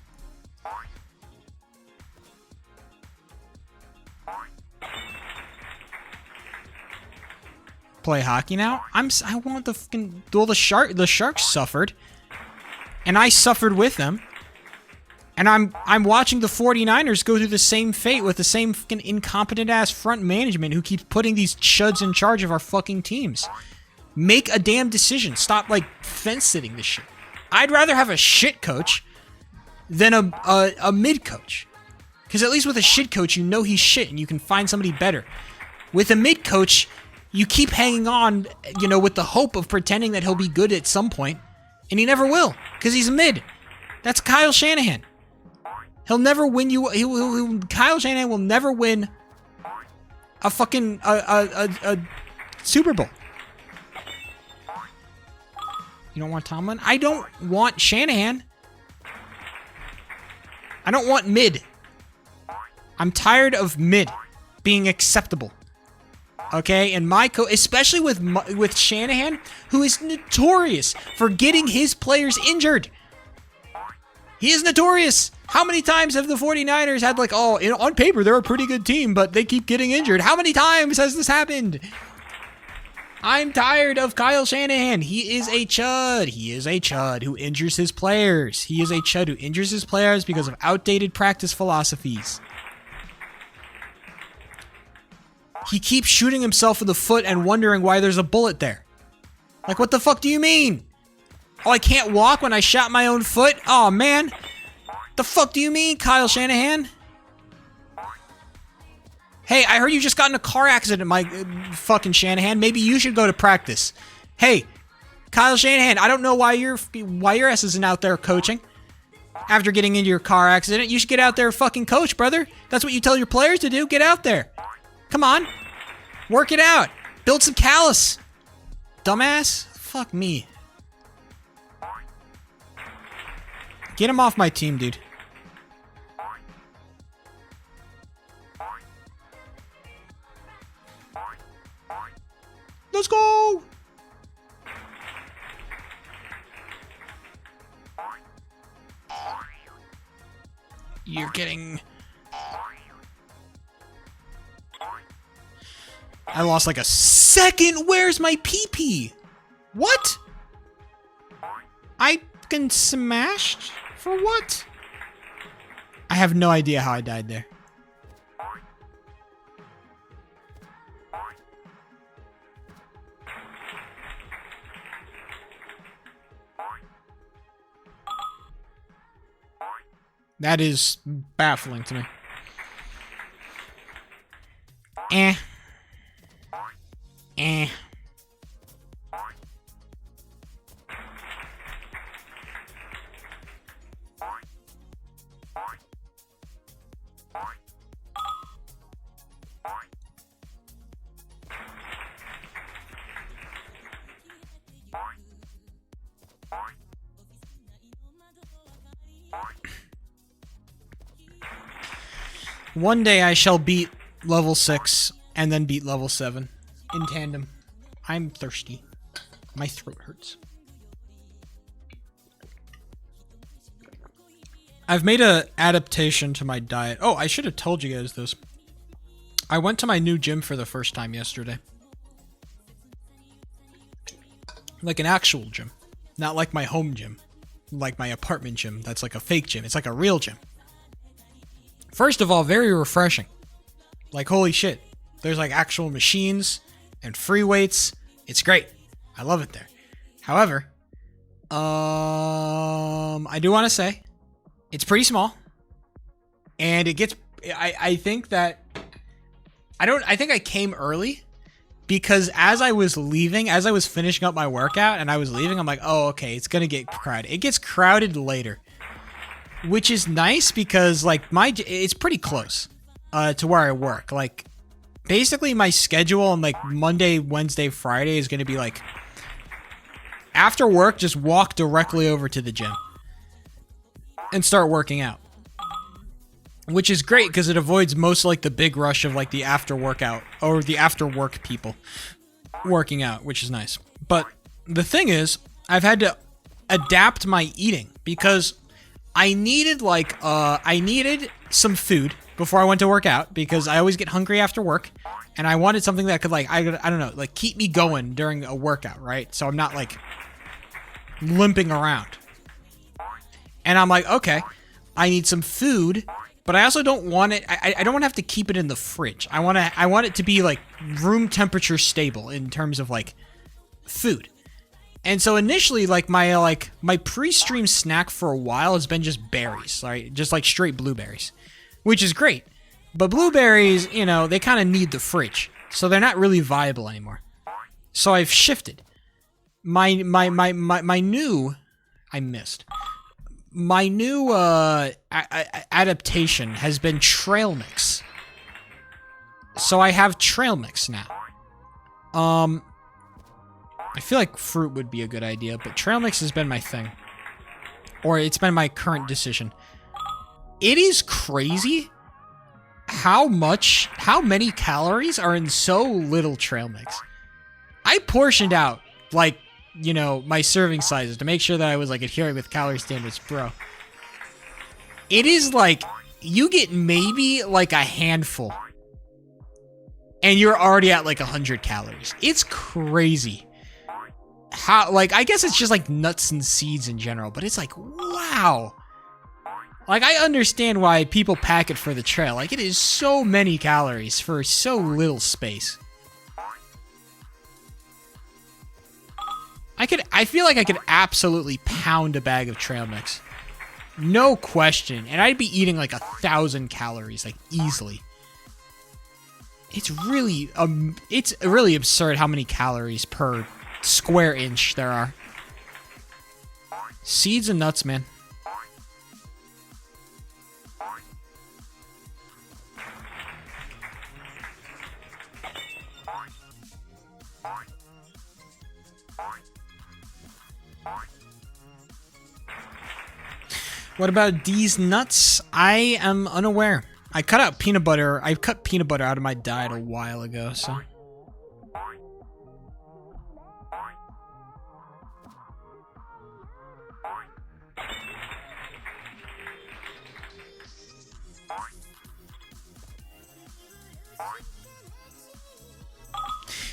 Play hockey now. I want the fucking the Sharks suffered, and I suffered with them. And I'm watching the 49ers go through the same fate with the same fucking incompetent ass front management who keeps putting these chuds in charge of our fucking teams. Make a damn decision. Stop like fence sitting this shit. I'd rather have a shit coach than a mid coach. Because at least with a shit coach, you know he's shit and you can find somebody better. With a mid coach, you keep hanging on, you know, with the hope of pretending that he'll be good at some point, and he never will, because he's a mid. That's Kyle Shanahan. He'll never win you. Kyle Shanahan will never win a fucking a Super Bowl. You don't want Tomlin? I don't want Shanahan. I don't want mid. I'm tired of mid being acceptable. Okay, and especially with Shanahan, who is notorious for getting his players injured. He is notorious. How many times have the 49ers had like, on paper they're a pretty good team, but they keep getting injured? How many times has this happened? I'm tired of Kyle Shanahan. He is a chud. He is a chud who injures his players. He is a chud who injures his players because of outdated practice philosophies. He keeps shooting himself in the foot and wondering why there's a bullet there. Like, what the fuck do you mean? Oh, I can't walk when I shot my own foot? Oh, man. The fuck do you mean, Kyle Shanahan? Hey, I heard you just got in a car accident, Mike fucking Shanahan. Maybe you should go to practice. Hey, Kyle Shanahan, I don't know why your ass isn't out there coaching. After getting into your car accident, you should get out there and fucking coach, brother. That's what you tell your players to do. Get out there. Come on. Work it out. Build some callus. Dumbass. Fuck me. Get him off my team, dude. Let's go. You're getting... I lost like a second. Where's my PP? What? I fucking smashed? For what? I have no idea how I died there. That is baffling to me. One day I shall beat level 6 and then beat level 7 in tandem. I'm thirsty. My throat hurts. I've made a adaptation to my diet. Oh, I should have told you guys this. I went to my new gym for the first time yesterday. Like an actual gym. Not like my home gym. Like my apartment gym. That's like a fake gym. It's like a real gym. First of all, very refreshing. Like, holy shit. There's like actual machines and free weights. It's great. I love it there. However, I do want to say it's pretty small. And it gets I think that I think I came early because as I was leaving, as I was finishing up my workout and I was leaving, I'm like, "Oh, okay, it's going to get crowded." It gets crowded later. Which is nice because like it's pretty close to where I work. Like basically my schedule on like Monday, Wednesday, Friday is going to be like after work, just walk directly over to the gym and start working out. Which is great because it avoids most like the big rush of like the after workout or the after work people working out, which is nice. But the thing is, I've had to adapt my eating because I needed some food before I went to work out because I always get hungry after work and I wanted something that could like, I don't know, like keep me going during a workout, right? So I'm not like limping around. And I'm like, okay, I need some food, but I also don't want it, I don't want to have to keep it in the fridge. I want it to be like room temperature stable in terms of like food. And so initially, like my pre-stream snack for a while has been just berries, right? Just like straight blueberries, which is great. But blueberries, you know, they kind of need the fridge, so they're not really viable anymore. So I've shifted. My new adaptation has been trail mix. So I have trail mix now. I feel like fruit would be a good idea, but trail mix has been my thing. Or it's been my current decision. It is crazy how many calories are in so little trail mix. I portioned out, like, you know, my serving sizes to make sure that I was, like, adhering with calorie standards, bro. It is, like, you get maybe, like, a handful. And you're already at, like, 100 calories. It's crazy. How, like, I guess it's just like nuts and seeds in general, but it's like, wow. Like, I understand why people pack it for the trail. Like, it is so many calories for so little space. I feel like I could absolutely pound a bag of trail mix. No question. And I'd be eating like 1,000 calories, like, easily. It's really absurd how many calories per square inch there are. Seeds and nuts, man. What about these nuts? I am unaware. I cut peanut butter out of my diet a while ago, so.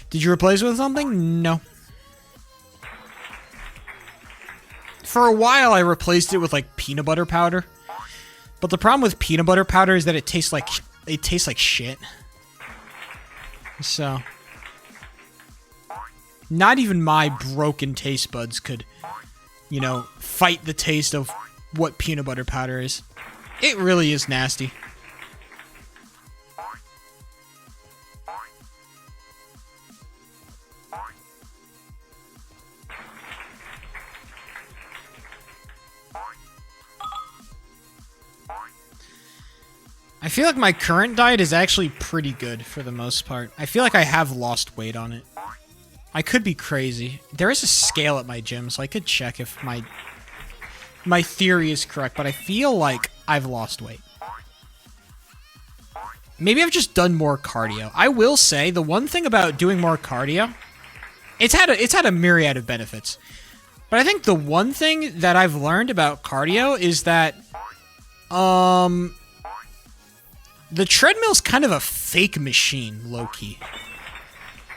Did you replace it with something? No. For a while, I replaced it with like peanut butter powder. But the problem with peanut butter powder is that it tastes like shit. So, not even my broken taste buds could, you know, fight the taste of what peanut butter powder is. It really is nasty. I feel like my current diet is actually pretty good for the most part. I feel like I have lost weight on it. I could be crazy. There is a scale at my gym, so I could check if my theory is correct, but I feel like I've lost weight. maybe I've just done more cardio. I will say the one thing about doing more cardio, it's had a myriad of benefits. But I think the one thing that I've learned about cardio is that the treadmill's kind of a fake machine, low-key.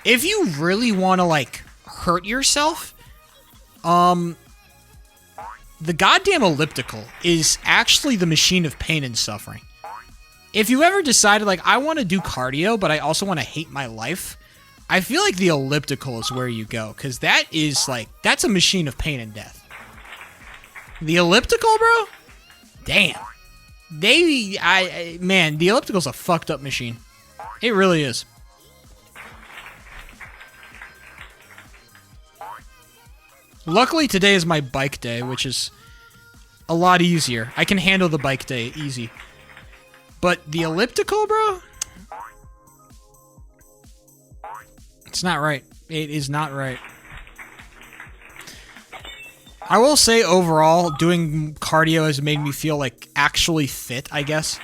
If you really want to, like, hurt yourself, the goddamn elliptical is actually the machine of pain and suffering. If you ever decided, like, I want to do cardio, but I also want to hate my life, I feel like the elliptical is where you go, because that is, like, that's a machine of pain and death. The elliptical, bro? Damn. Man, the elliptical's a fucked up machine. It really is. Luckily, today is my bike day, which is a lot easier. I can handle the bike day easy. But the elliptical, bro? It's not right. It is not right. I will say overall, doing cardio has made me feel like actually fit, I guess.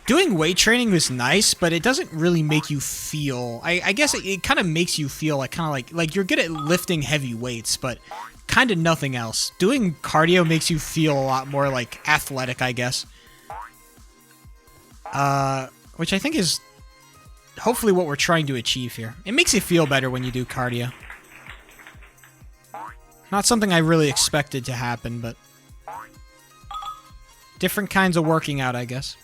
Doing weight training was nice, but it doesn't really make you feel... I guess it kind of makes you feel like like you're good at lifting heavy weights, but kind of nothing else. Doing cardio makes you feel a lot more like athletic, I guess. Which I think is hopefully what we're trying to achieve here. It makes you feel better when you do cardio. Not something I really expected to happen, but different kinds of working out, I guess.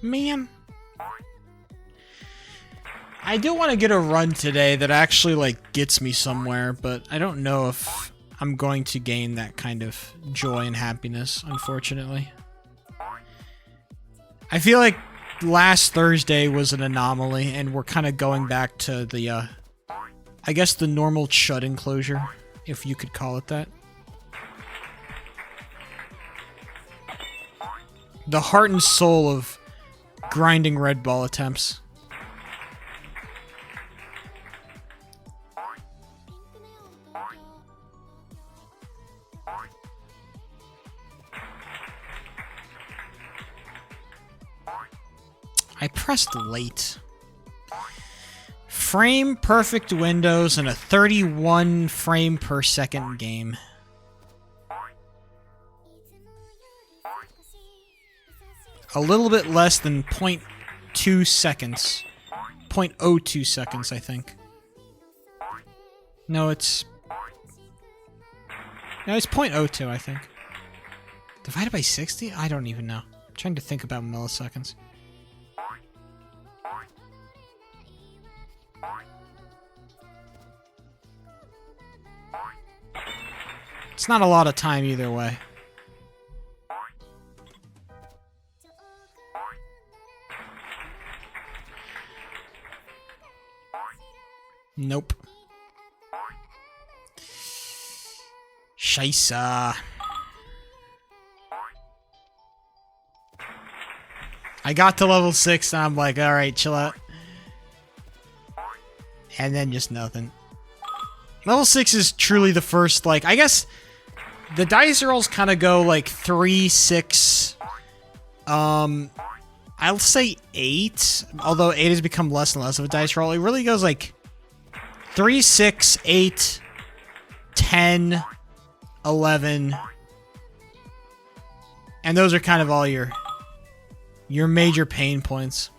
Man. I do want to get a run today that actually, like, gets me somewhere, but I don't know if I'm going to gain that kind of joy and happiness, unfortunately. I feel like last Thursday was an anomaly, and we're kind of going back to the, I guess the normal chud enclosure, if you could call it that. The heart and soul of grinding red ball attempts. I pressed late. Frame perfect windows and a 31 frame per second game. A little bit less than 0.2 seconds. 0.02 seconds, I think. No, it's 0.02, I think. Divided by 60? I don't even know. I'm trying to think about milliseconds. It's not a lot of time either way. Nope. Scheisse. I got to level 6 and I'm like, alright, chill out. And then just nothing. Level 6 is truly the first, like, I guess the dice rolls kind of go like 3, 6, I'll say 8, although 8 has become less and less of a dice roll. It really goes like 3, 6, 8, 10, 11, and those are kind of all your major pain points.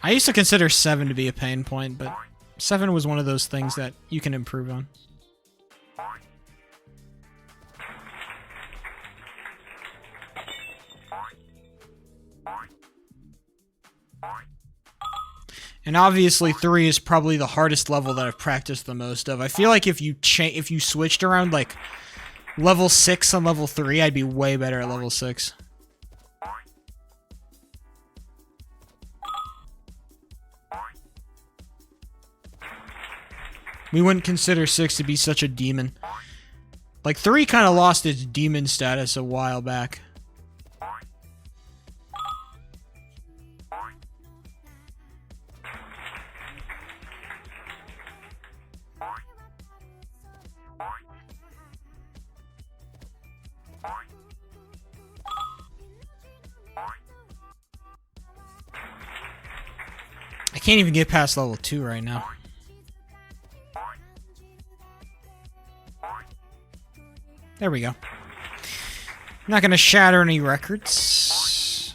I used to consider 7 to be a pain point, but 7 was one of those things that you can improve on. And obviously 3 is probably the hardest level that I've practiced the most of. I feel like if you switched around like level 6 and level 3, I'd be way better at level 6. We wouldn't consider 6 to be such a demon. Like 3 kind of lost its demon status a while back. I can't even get past level 2 right now. There we go. Not gonna shatter any records.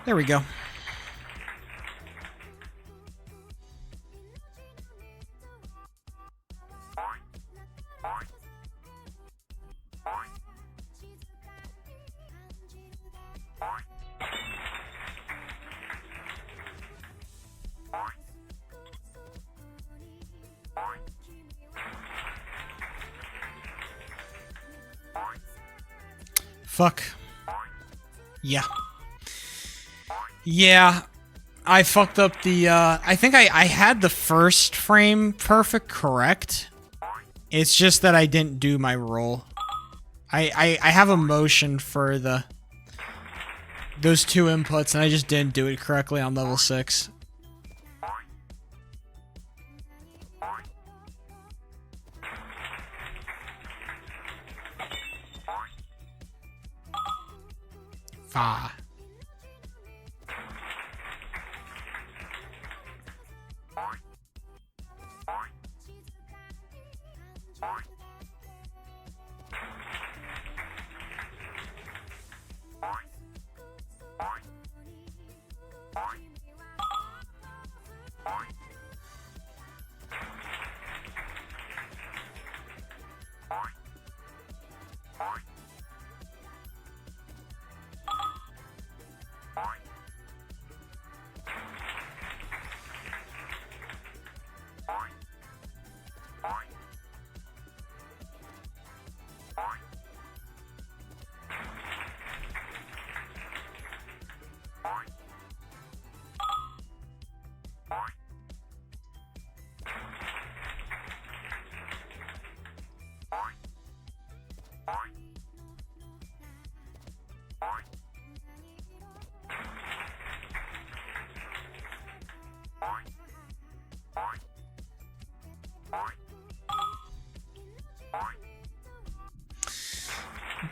There we go. Fuck. Yeah. Yeah. I fucked up the, I think I had the first frame perfect correct. It's just that I didn't do my roll. I have a motion for those 2 inputs, and I just didn't do it correctly on level 6. Ah.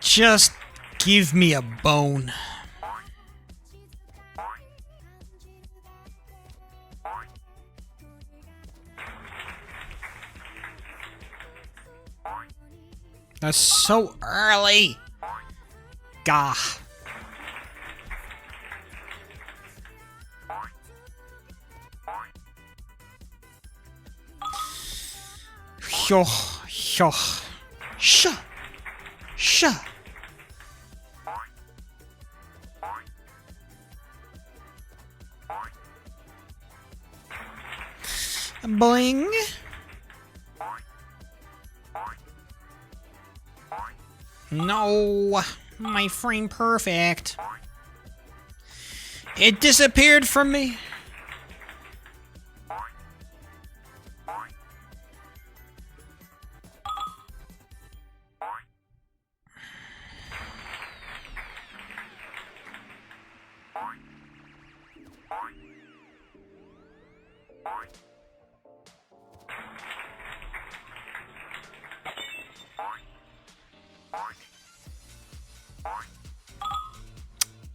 Just give me a bone. That's so early. Gah. Sho, sho, sha, sha. Boing. No, my frame perfect. It disappeared from me.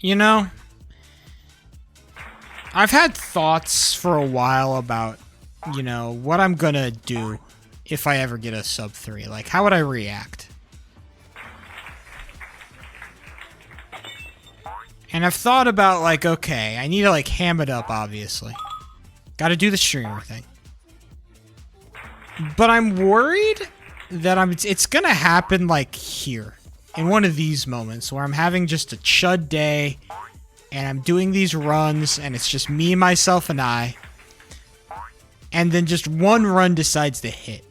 You know, I've had thoughts for a while about, you know, what I'm gonna do if I ever get a sub 3. Like, how would I react? And I've thought about, like, okay, I need to, like, ham it up, obviously. Gotta do the streamer thing. But I'm worried that it's gonna happen, like, here. In one of these moments, where I'm having just a chud day, and I'm doing these runs, and it's just me, myself, and I. And then just one run decides to hit.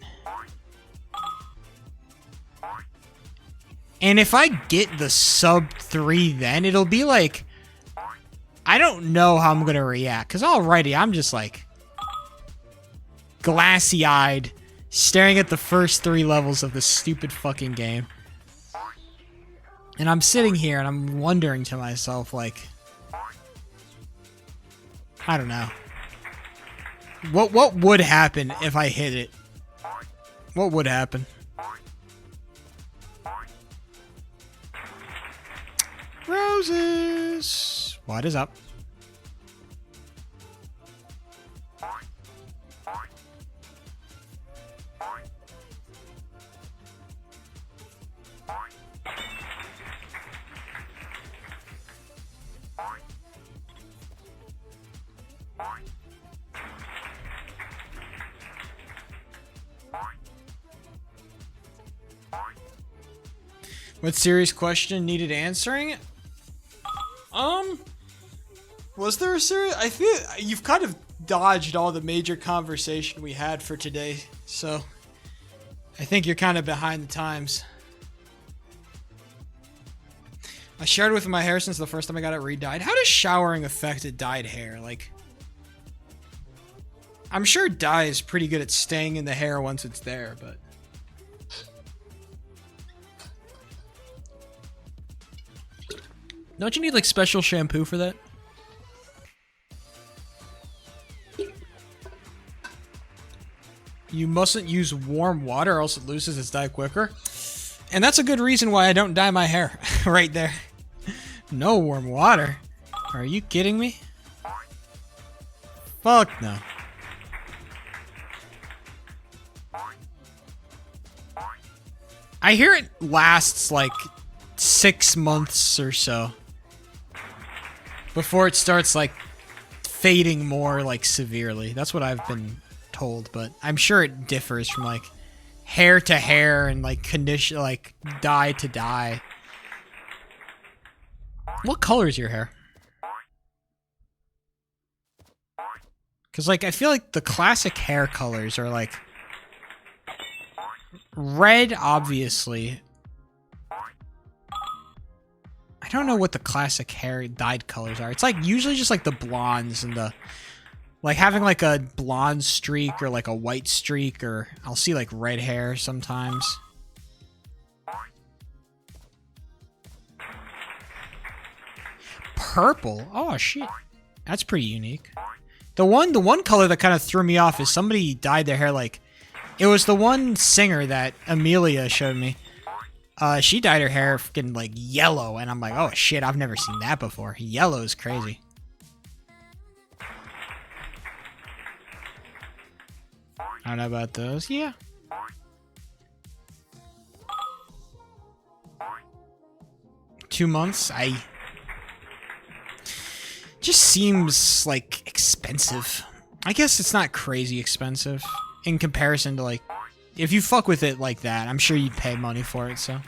And if I get the sub 3 then, it'll be like... I don't know how I'm gonna react. Because already, I'm just like... glassy-eyed, staring at the first 3 levels of this stupid fucking game. And I'm sitting here, and I'm wondering to myself, like... I don't know. What would happen if I hit it? What would happen? Roses! What is up? What serious question needed answering? Was there a serious... I feel you've kind of dodged all the major conversation we had for today, so... I think you're kind of behind the times. I showered with my hair since the first time I got it re-dyed. How does showering affect a dyed hair? Like... I'm sure dye is pretty good at staying in the hair once it's there, but... Don't you need, like, special shampoo for that? You mustn't use warm water or else it loses its dye quicker. And that's a good reason why I don't dye my hair. Right there. No warm water? Are you kidding me? Fuck no. I hear it lasts, like, 6 months or so. Before it starts, like, fading more, like, severely. That's what I've been told, but I'm sure it differs from, like, hair to hair and, like, condition, like, dye to dye. What color is your hair? Because, like, I feel like the classic hair colors are, like, red, obviously. I don't know what the classic hair dyed colors are. It's like usually just like the blondes and the like having like a blonde streak or like a white streak, or I'll see like red hair sometimes. Purple. Oh shit. That's pretty unique. The one color that kind of threw me off is somebody dyed their hair like it was the one singer that Amelia showed me. She dyed her hair freaking, like, yellow, and I'm like, oh, shit, I've never seen that before. Yellow is crazy. I don't know about those. Yeah. Two months? Just seems, like, expensive. I guess it's not crazy expensive in comparison to, like, if you fuck with it like that, I'm sure you'd pay money for it, so.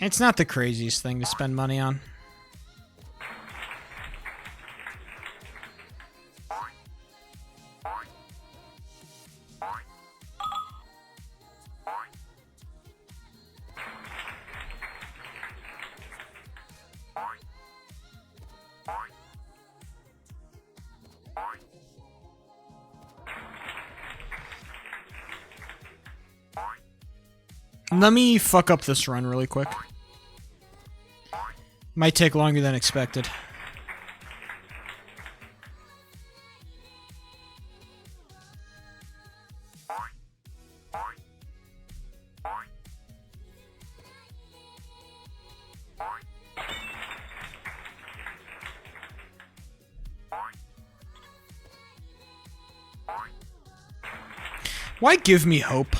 It's not the craziest thing to spend money on. Let me fuck up this run really quick. Might take longer than expected. Why give me hope?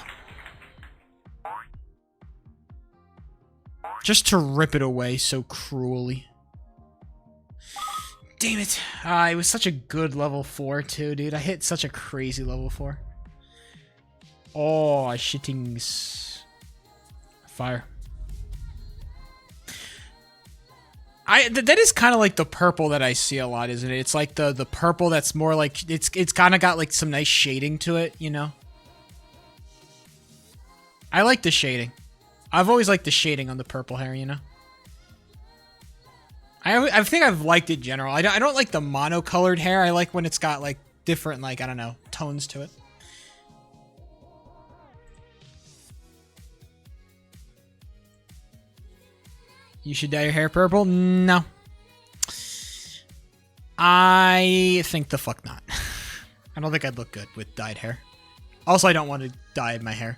Just to rip it away so cruelly. Damn it. It was such a good level 4 too, dude. I hit such a crazy level 4. Oh, shittings. Fire. That is kind of like the purple that I see a lot, isn't it? It's like the purple that's more like it's kind of got like some nice shading to it, you know? I like the shading. I've always liked the shading on the purple hair, you know? I think I've liked it in general. I don't like the monocolored hair. I like when it's got like different, like, I don't know, tones to it. You should dye your hair purple? No. I think the fuck not. I don't think I'd look good with dyed hair. Also, I don't want to dye my hair.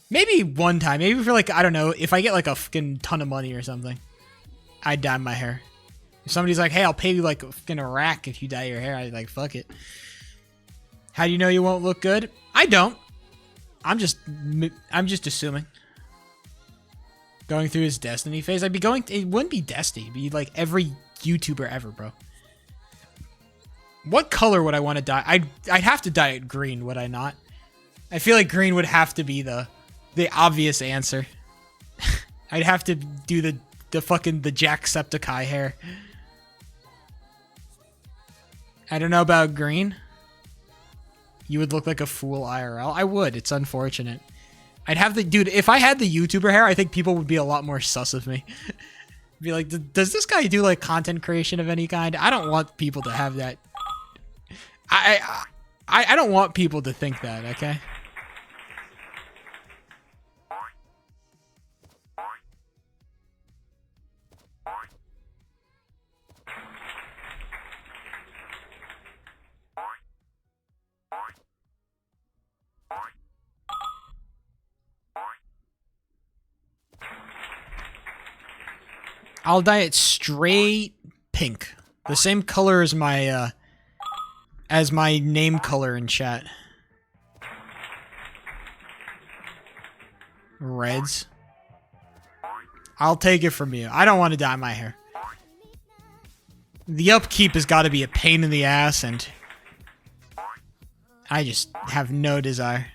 Maybe one time. Maybe for like, I don't know, if I get like a fucking ton of money or something, I'd dye my hair. If somebody's like, hey, I'll pay you like a fucking rack if you dye your hair, I'd like, fuck it. How do you know you won't look good? I don't. I'm just assuming. Going through his Destiny phase. I'd be going, it wouldn't be Destiny. It'd be like every YouTuber ever, bro. What color would I want to dye? I'd have to dye it green, would I not? I feel like green would have to be the obvious answer. I'd have to do the fucking Jacksepticeye hair. I don't know about green. You would look like a fool IRL. I would. It's unfortunate. I'd have the dude. If I had the YouTuber hair, I think people would be a lot more sus of me. Be like, does this guy do like content creation of any kind? I don't want people to have that. I don't want people to think that. Okay. I'll dye it straight pink. The same color as my name color in chat. Reds. I'll take it from you. I don't want to dye my hair. The upkeep has got to be a pain in the ass, and I just have no desire.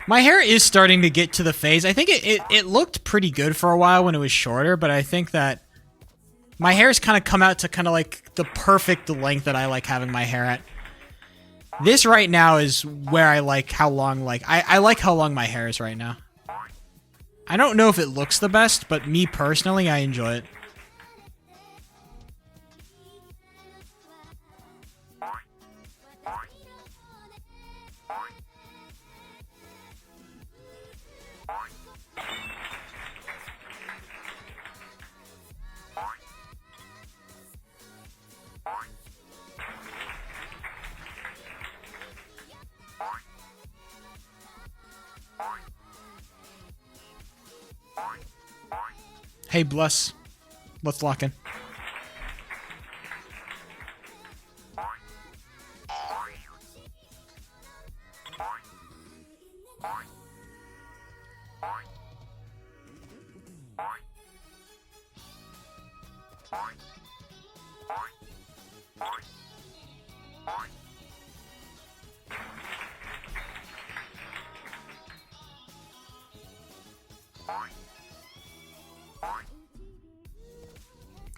My hair is starting to get to the phase. I think it looked pretty good for a while when it was shorter, but I think that my hair's kind of come out to kind of like the perfect length that I like having my hair at. This right now is where I like how long, like, I like how long my hair is right now. I don't know if it looks the best, but me personally, I enjoy it. Hey, Bless. Let's lock in.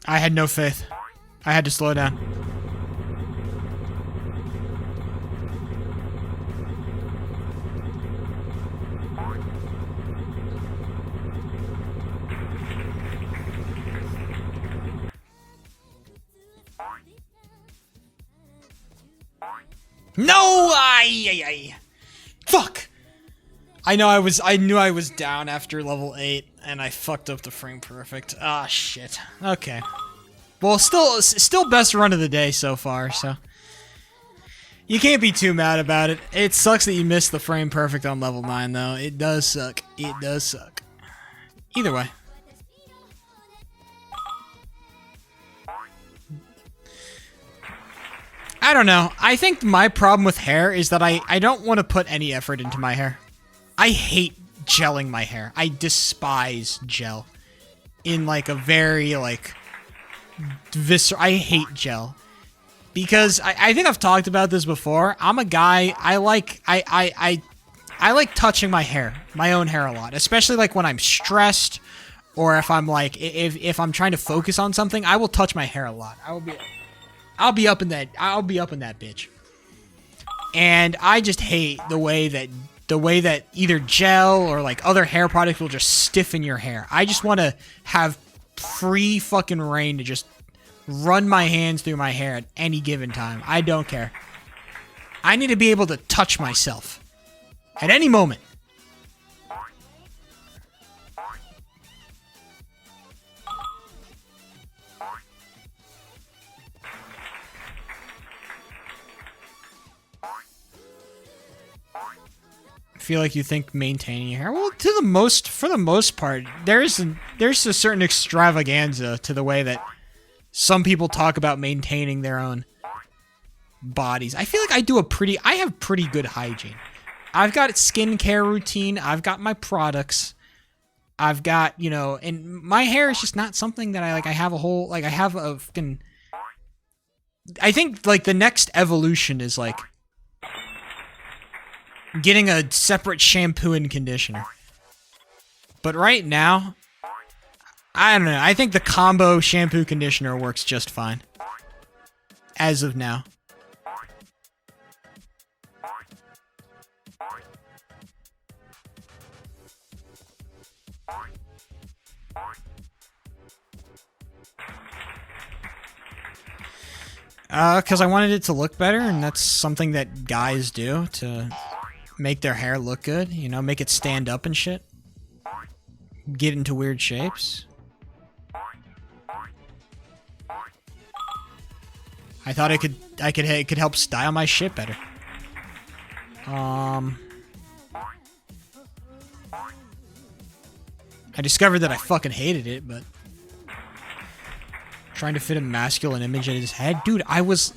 I had no faith. I had to slow down. No! Ay. Fuck! I knew I was down after level 8, and I fucked up the frame perfect. Ah, shit. Okay. Well, still best run of the day so far, so. You can't be too mad about it. It sucks that you missed the frame perfect on level 9, though. It does suck. It does suck. Either way. I don't know. I think my problem with hair is that I don't want to put any effort into my hair. I hate gelling my hair. I despise gel. In like a very like I hate gel. Because I think I've talked about this before. I'm a guy, I like touching my hair, my own hair a lot, especially like when I'm stressed or if I'm like if I'm trying to focus on something, I will touch my hair a lot. I'll be up in that bitch. And I just hate the way that either gel or like other hair products will just stiffen your hair. I just want to have free fucking reign to just run my hands through my hair at any given time. I don't care. I need to be able to touch myself at any moment. I feel like you think maintaining your hair. Well, for the most part, there's a certain extravaganza to the way that some people talk about maintaining their own bodies. I feel like I have pretty good hygiene. I've got a skincare routine. I've got my products. I've got, and my hair is just not something that I have a fucking, I think like the next evolution is like getting a separate shampoo and conditioner. But right now, I don't know. I think the combo shampoo conditioner works just fine. As of now. Because I wanted it to look better, and that's something that guys do to make their hair look good. Make it stand up and shit. Get into weird shapes. I thought it could help style my shit better. I discovered that I fucking hated it, but trying to fit a masculine image in his head, dude. I was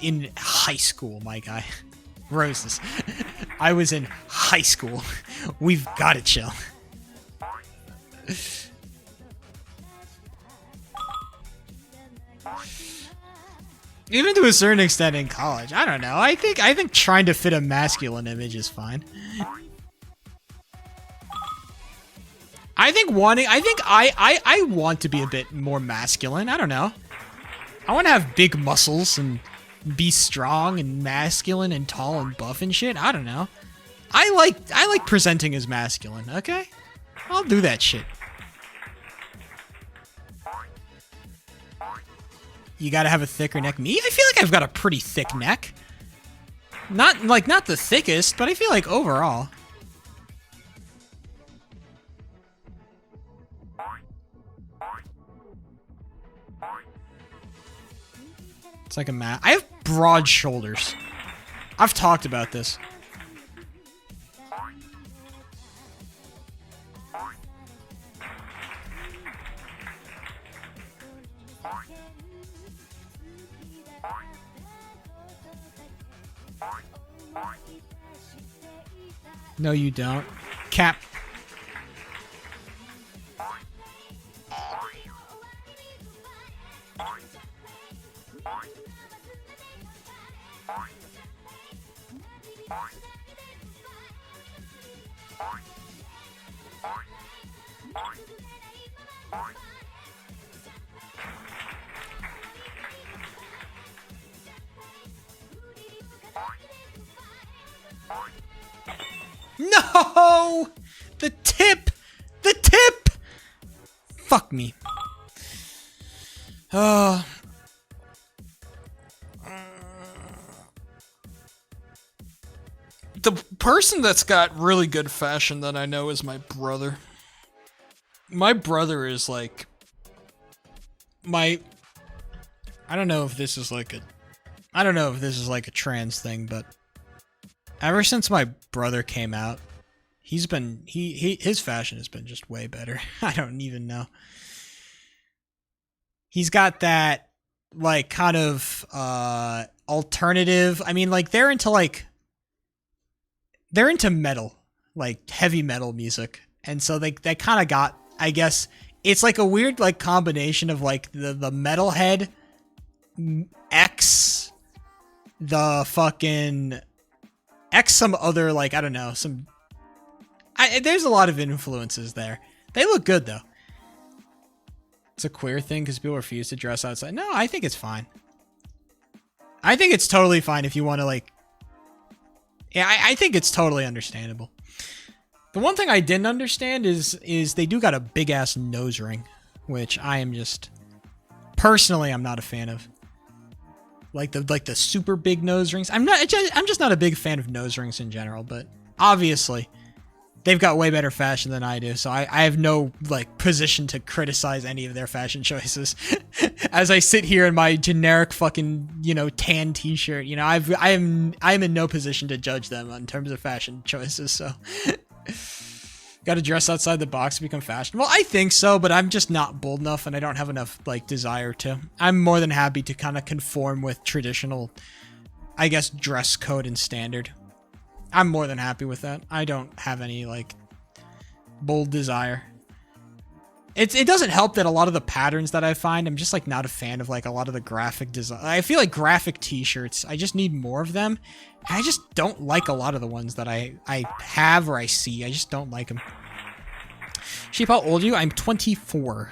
in high school, my guy. Roses. I was in high school. We've got to chill. Even to a certain extent in college. I don't know. I think trying to fit a masculine image is fine. I want to be a bit more masculine. I don't know. I want to have big muscles and be strong and masculine and tall and buff and shit. I don't know. I like presenting as masculine, okay? I'll do that shit. You gotta have a thicker neck. Me? I feel like I've got a pretty thick neck. Not the thickest, but I feel like overall. It's like a mat. I have broad shoulders. I've talked about this. No, you don't. Cap. No! The tip! The tip! Fuck me. The person that's got really good fashion that I know is my brother. My brother is like... I don't know if this is like a trans thing, but ever since my brother came out, his fashion has been just way better. I don't even know. He's got that like kind of alternative. I mean, like they're into metal, like heavy metal music, and so they kind of got, I guess it's like a weird like combination of like the metalhead X the fucking X some other like I don't know some. There's a lot of influences there. They look good though. It's a queer thing because people refuse to dress outside. No, I think it's fine. I think it's totally fine if you want to like. Yeah, I think it's totally understandable. The one thing I didn't understand is they do got a big ass nose ring, which I am just personally I'm not a fan of. Like the super big nose rings. I'm just not a big fan of nose rings in general, but obviously they've got way better fashion than I do, so I have no like position to criticize any of their fashion choices. As I sit here in my generic fucking, you know, tan t-shirt, you know, I'm in no position to judge them in terms of fashion choices, so got to dress outside the box to become fashionable. I think so, but I'm just not bold enough and I don't have enough like desire to. I'm more than happy to kind of conform with traditional, I guess, dress code and standard. I'm more than happy with that. I don't have any like bold desire. It doesn't help that a lot of the patterns that I find, I'm just like not a fan of like a lot of the graphic design. I feel like graphic t-shirts, I just need more of them. And I just don't like a lot of the ones that I have or I see. I just don't like them. Sheep, how old are you? I'm 24.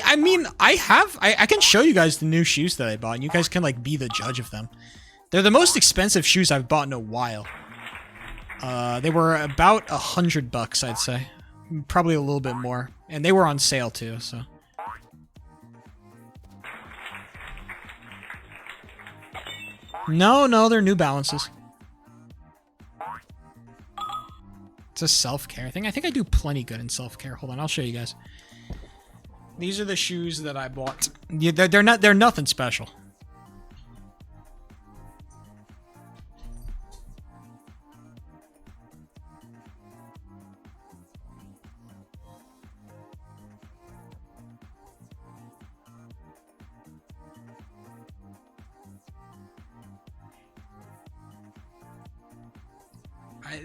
I mean, I can show you guys the new shoes that I bought, and you guys can, like, be the judge of them. They're the most expensive shoes I've bought in a while. They were about $100, I'd say. Probably a little bit more. And they were on sale, too, so. No, they're New Balances. It's a self-care thing. I think I do plenty good in self-care. Hold on, I'll show you guys. These are the shoes that I bought. Yeah, they're nothing special.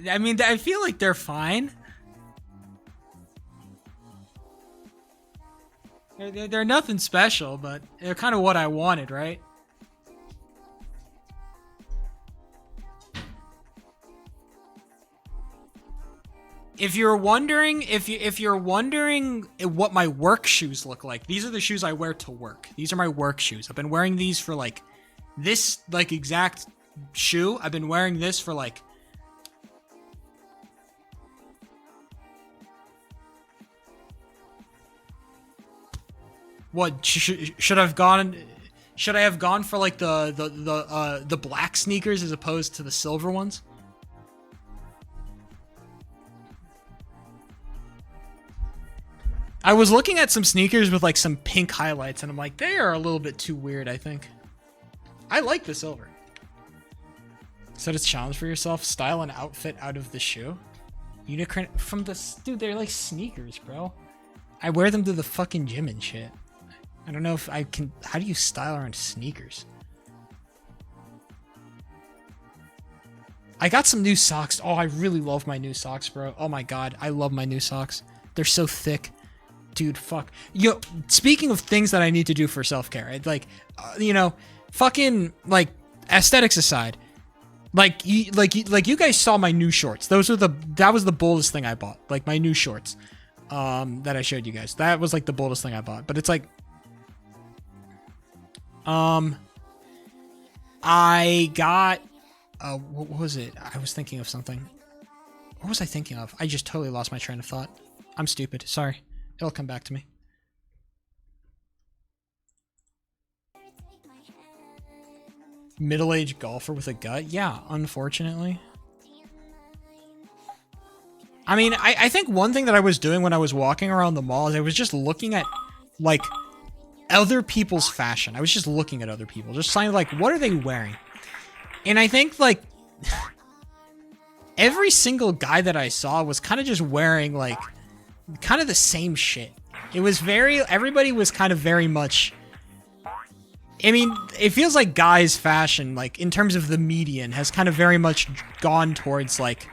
I mean, I feel like they're fine. They're nothing special, but they're kind of what I wanted, right? If you're wondering, if you're wondering what my work shoes look like, these are the shoes I wear to work. These are my work shoes. I've been wearing these for like this like exact shoe. I've been wearing this for like what should I have gone? Should I have gone for like the black sneakers as opposed to the silver ones? I was looking at some sneakers with like some pink highlights, and I'm like, they are a little bit too weird. I think I like the silver. Set a challenge for yourself: style an outfit out of the shoe. Unicorn from the dude. They're like sneakers, bro. I wear them to the fucking gym and shit. I don't know if I can. How do you style around sneakers? I got some new socks. Oh, I really love my new socks, bro. Oh my god, I love my new socks. They're so thick. Dude, fuck. Yo, speaking of things that I need to do for self-care, like, you know, fucking, like, aesthetics aside, like you guys saw my new shorts. That was the boldest thing I bought. Like, my new shorts, that I showed you guys. That was, like, the boldest thing I bought. But it's, like, I got, what was it? I was thinking of something. What was I thinking of? I just totally lost my train of thought. I'm stupid. Sorry. It'll come back to me. Middle-aged golfer with a gut? Yeah, unfortunately. I mean, I think one thing that I was doing when I was walking around the mall is I was just looking at, like, other people's fashion. I was just looking at other people. Just saying, like, what are they wearing? And I think, like... every single guy that I saw was kind of just wearing like kind of the same shit. It was everybody was kind of very much, I mean, it feels like guys' fashion, like in terms of the median, has kind of very much gone towards like,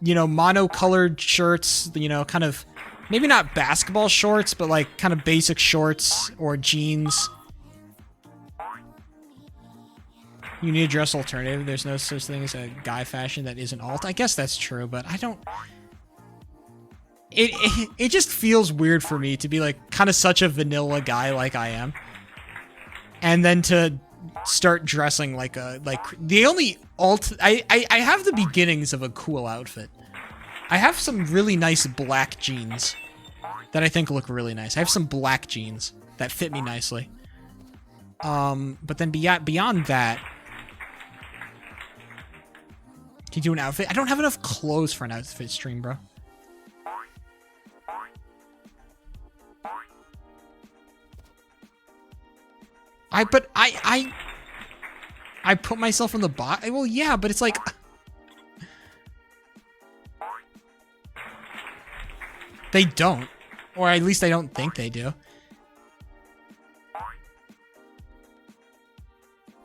you know, monocolored shirts, you know, kind of, maybe not basketball shorts, but like kind of basic shorts or jeans. You need a dress alternative. There's no such thing as a guy fashion that isn't alt. I guess that's true, but I don't... It just feels weird for me to be like kind of such a vanilla guy like I am. And then to start dressing like the only alt... I have the beginnings of a cool outfit. I have some really nice black jeans that I think look really nice. I have some black jeans that fit me nicely. But then beyond that... Can you do an outfit? I don't have enough clothes for an outfit stream, bro. I put myself on the bot. Well, yeah, but it's like... They don't. Or at least I don't think they do.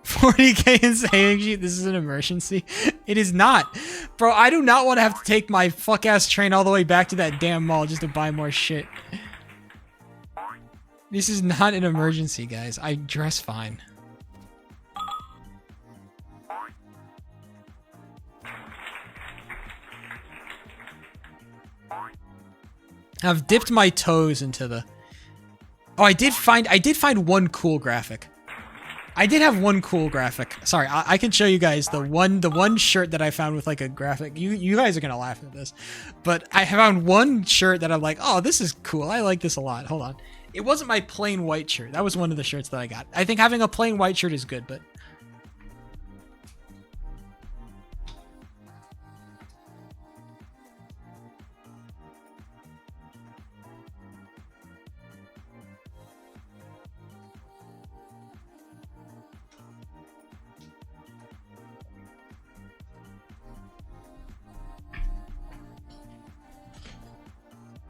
40k in saying sheet, this is an emergency. It is not. Bro, I do not want to have to take my fuck-ass train all the way back to that damn mall just to buy more shit. This is not an emergency, guys. I dress fine. I've dipped my toes into the... Oh, I did find one cool graphic. I did have one cool graphic. Sorry, I can show you guys the one shirt that I found with like a graphic. You guys are gonna laugh at this, but I found one shirt that I'm like, oh, this is cool. I like this a lot. Hold on. It wasn't my plain white shirt. That was one of the shirts that I got. I think having a plain white shirt is good, but...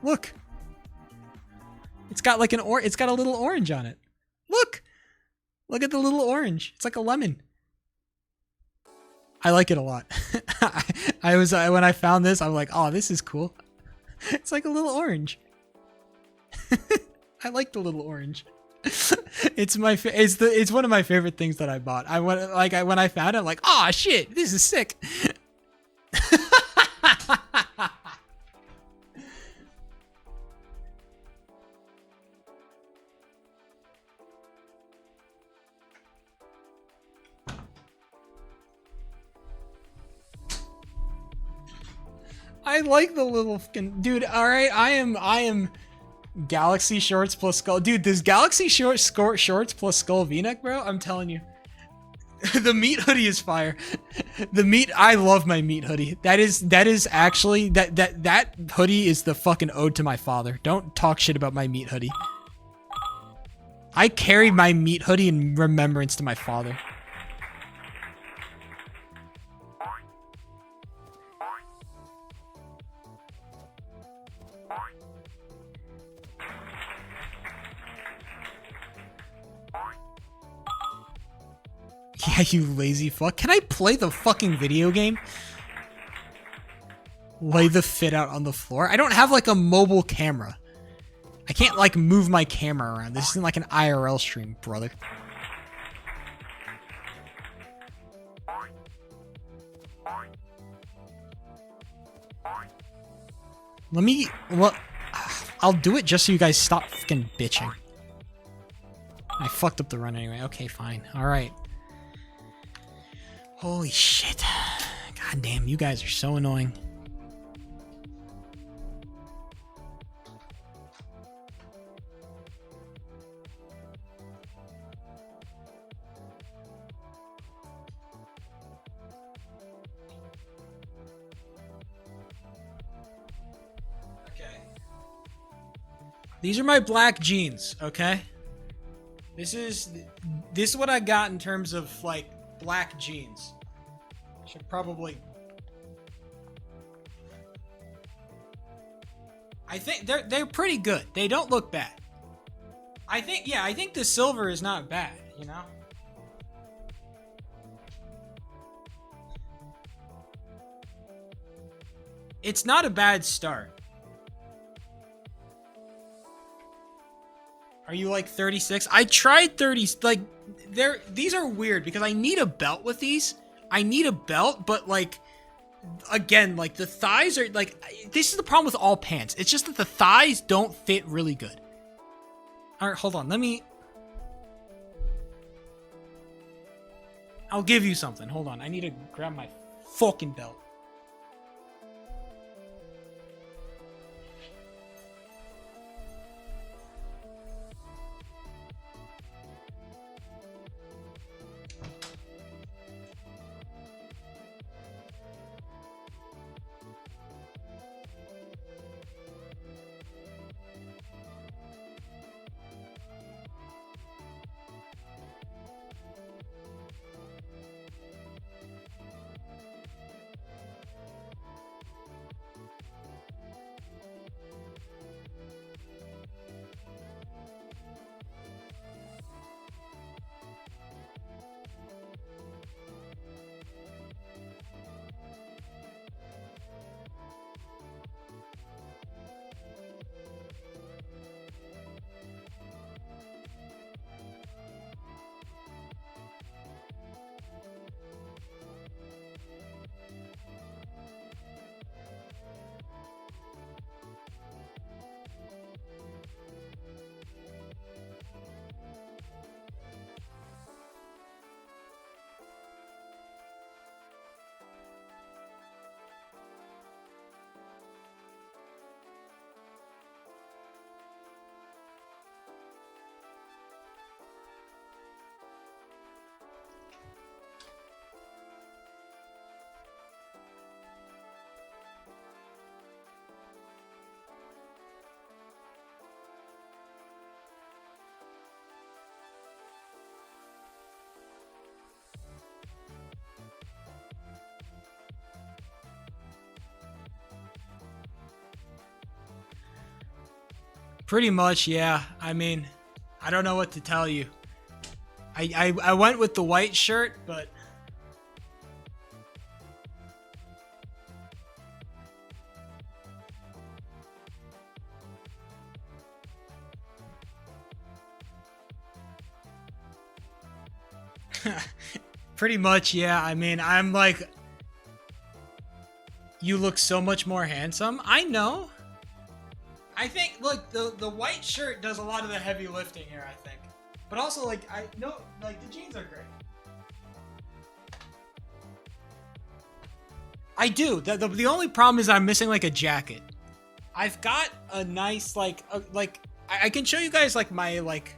Look. It's got like it's got a little orange on it. Look. Look at the little orange. It's like a lemon. I like it a lot. When I found this, I'm like, "Oh, this is cool." It's like a little orange. I like the little orange. It's one of my favorite things that I bought. When I found it, I'm like, "Oh shit, this is sick." I like the little fucking dude. All right, I am Galaxy shorts plus skull. Dude, this Galaxy shorts plus skull V-neck, bro. I'm telling you, the meat hoodie is fire. I love my meat hoodie. That is actually that hoodie is the fucking ode to my father. Don't talk shit about my meat hoodie. I carry my meat hoodie in remembrance to my father. Yeah, you lazy fuck. Can I play the fucking video game? Lay the fit out on the floor? I don't have like a mobile camera. I can't like move my camera around. This isn't like an IRL stream, brother. I'll do it just so you guys stop fucking bitching. I fucked up the run anyway. Okay, fine. Alright. Holy shit. God damn, you guys are so annoying. Okay. These are my black jeans, okay? This is what I got in terms of like black jeans. Should probably... I think they're pretty good. They don't look bad. I think the silver is not bad, you know? It's not a bad start. Are you like 36? I tried 30. Like, these are weird because I need a belt with these. I need a belt, but like, again, like the thighs are like, this is the problem with all pants. It's just that the thighs don't fit really good. All right, hold on. I'll give you something. Hold on. I need to grab my fucking belt. Pretty much, yeah. I mean, I don't know what to tell you. I went with the white shirt, but... Pretty much, yeah. I mean, I'm like... You look so much more handsome. I know. I think, look, the white shirt does a lot of the heavy lifting here, I think. But also, like, the jeans are great. I do. The only problem is I'm missing, like, a jacket. I've got a nice, like, I can show you guys, like, my, like...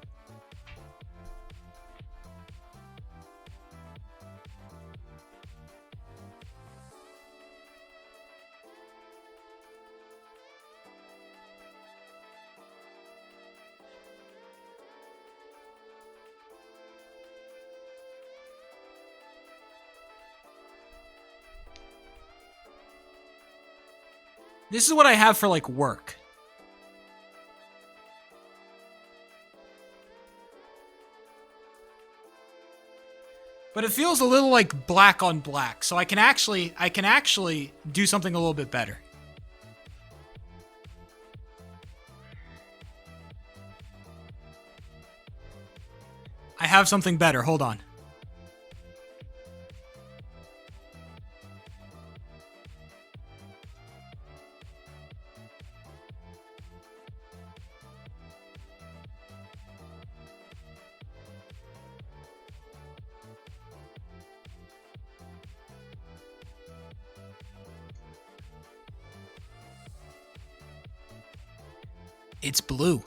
This is what I have for, like, work. But it feels a little like black on black, so I can actually do something a little bit better. I have something better. Hold on. It's blue.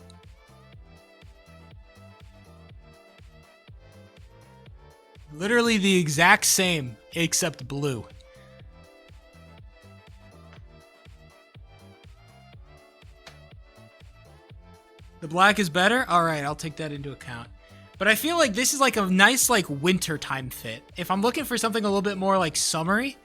Literally the exact same, except blue. The black is better? Alright, I'll take that into account. But I feel like this is like a nice like winter time fit. If I'm looking for something a little bit more like summery.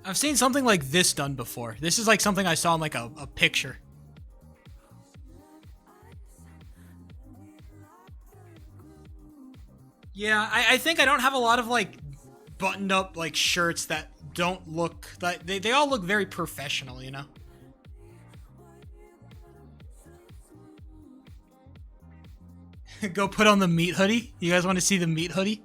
I've seen something like this done before. This is like something I saw in like a picture. Yeah, I think I don't have a lot of like buttoned up like shirts that don't look like they all look very professional, you know? Go put on the meat hoodie. You guys want to see the meat hoodie?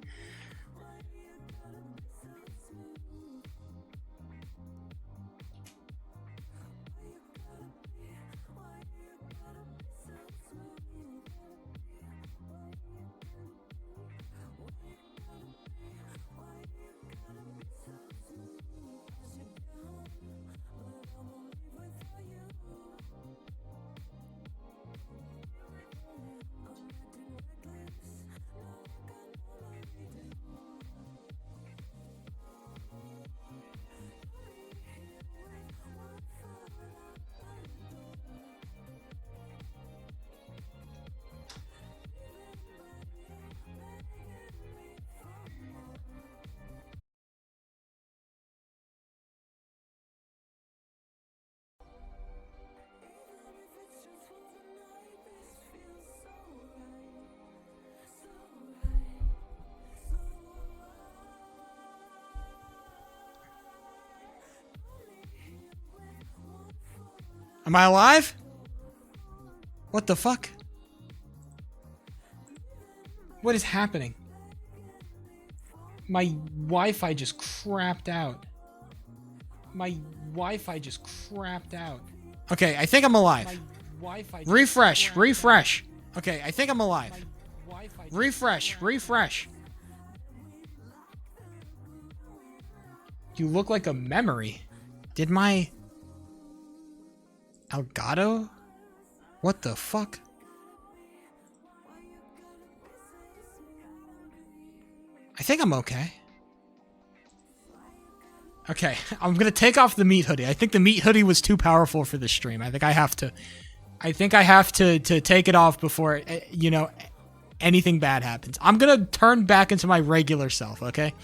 Am I alive? What the fuck? What is happening? My Wi-Fi just crapped out. My Wi-Fi just crapped out. Okay, I think I'm alive. My Wi-Fi refresh, refresh. Okay, I think I'm alive. Refresh, refresh. You look like a memory. Did my Elgato? What the fuck? I think I'm okay. Okay, I'm gonna take off the meat hoodie. I think the meat hoodie was too powerful for the stream. I think I have to take it off before, you know, anything bad happens. I'm gonna turn back into my regular self, okay?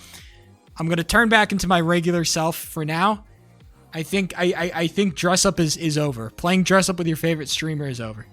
I'm gonna turn back into my regular self for now. I think dress up is over. Playing dress up with your favorite streamer is over.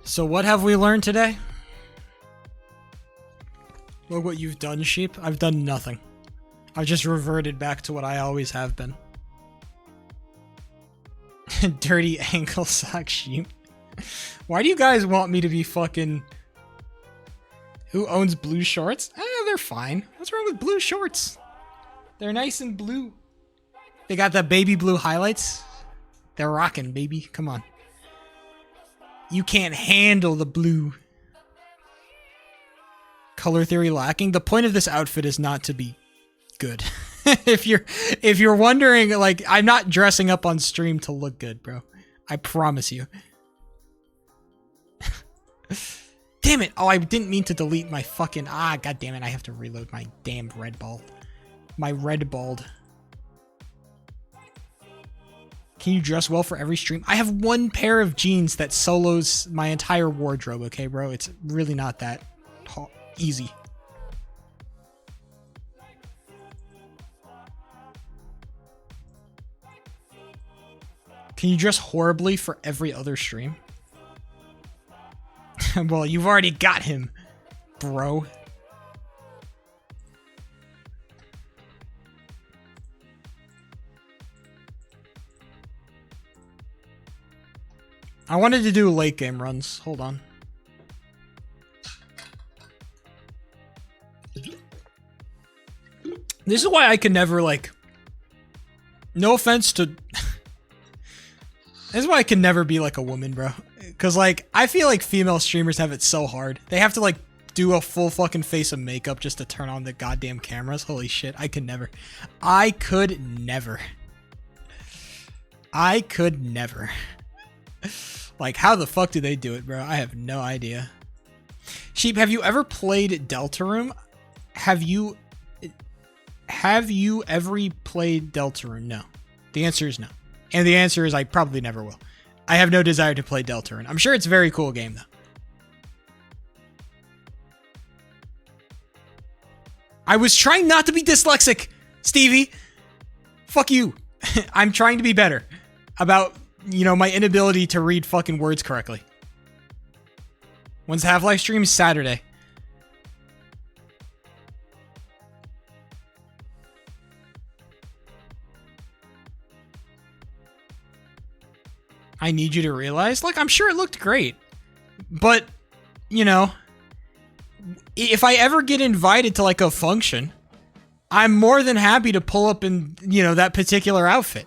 So what have we learned today? Look what you've done, sheep. I've done nothing. I've just reverted back to what I always have been. Dirty ankle sock sheep. Why do you guys want me to be fucking... Who owns blue shorts? They're fine. What's wrong with blue shorts? They're nice and blue. They got the baby blue highlights. They're rocking, baby. Come on. You can't handle the blue. Color theory lacking. The point of this outfit is not to be good. if you're wondering, like, I'm not dressing up on stream to look good, bro. I promise you. Damn it. Oh, I didn't mean to delete my fucking... God damn it. I have to reload my damn red ball. My red bald. Can you dress well for every stream? I have one pair of jeans that solos my entire wardrobe, okay, bro? It's really not that easy. Can you dress horribly for every other stream? Well, you've already got him, bro. I wanted to do late game runs. Hold on. This is why I can never, like... No offense to... This is why I can never be, like, a woman, bro. Because, like, I feel like female streamers have it so hard. They have to, like, do a full fucking face of makeup just to turn on the goddamn cameras. Holy shit, I could never. I could never. I could never. Like, how the fuck do they do it, bro? I have no idea. Sheep, have you ever played Deltarune? Have you ever played Deltarune? No. The answer is no. And the answer is I probably never will. I have no desire to play Deltarune. I'm sure it's a very cool game, though. I was trying not to be dyslexic, Stevie. Fuck you. I'm trying to be better about, you know, my inability to read fucking words correctly. When's Half-Life stream? Saturday. I need you to realize, like, I'm sure it looked great, but, you know, if I ever get invited to, like, a function, I'm more than happy to pull up in, you know, that particular outfit.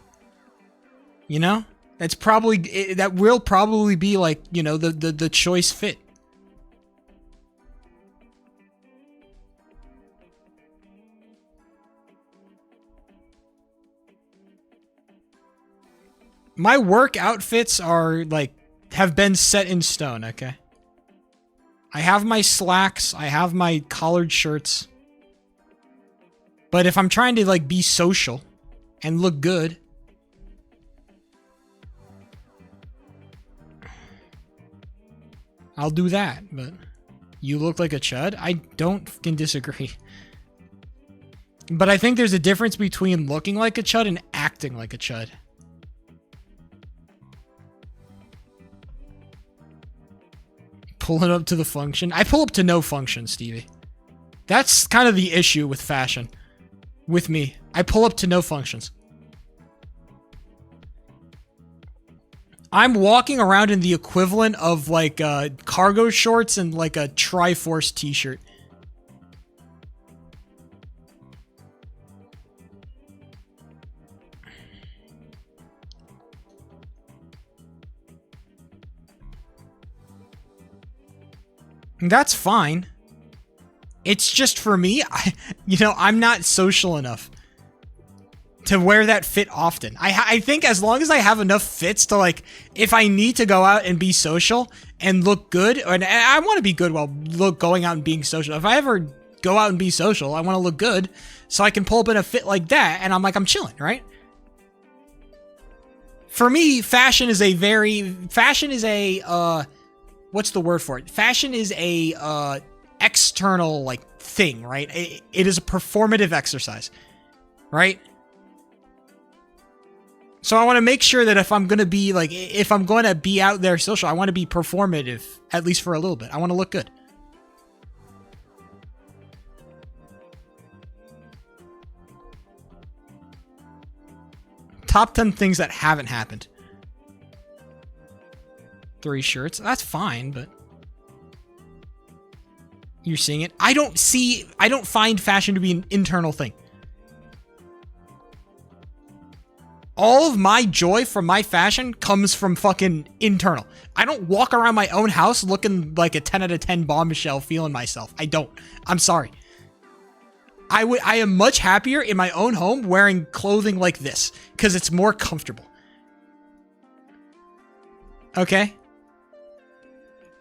You know? That's probably, that will probably be, like, you know, the choice fit. My work outfits are, like, have been set in stone, okay? I have my slacks, I have my collared shirts. But if I'm trying to, like, be social and look good, I'll do that. But you look like a chud? I don't fucking disagree. But I think there's a difference between looking like a chud and acting like a chud. Pulling up to the function. I pull up to no function, Stevie. That's kind of the issue with fashion. With me. I pull up to no functions. I'm walking around in the equivalent of, like, cargo shorts and, like, a Triforce t-shirt. That's fine. It's just for me, I'm not social enough to wear that fit often. I think as long as I have enough fits to, like, if I need to go out and be social and look good, and I want to be good while going out and being social. If I ever go out and be social, I want to look good so I can pull up in a fit like that, and I'm chilling, right? For me, fashion is a, what's the word for it? Fashion is a external, like, thing, right? It is a performative exercise, right? So I want to make sure that if I'm going to be like, if I'm going to be out there social, I want to be performative, at least for a little bit. I want to look good. Top 10 things that haven't happened. 3 shirts. That's fine, but you're seeing it. I don't find fashion to be an internal thing. All of my joy from my fashion comes from fucking internal. I don't walk around my own house looking like a 10 out of 10 bombshell feeling myself. I don't. I'm sorry. I am much happier in my own home wearing clothing like this because it's more comfortable. Okay?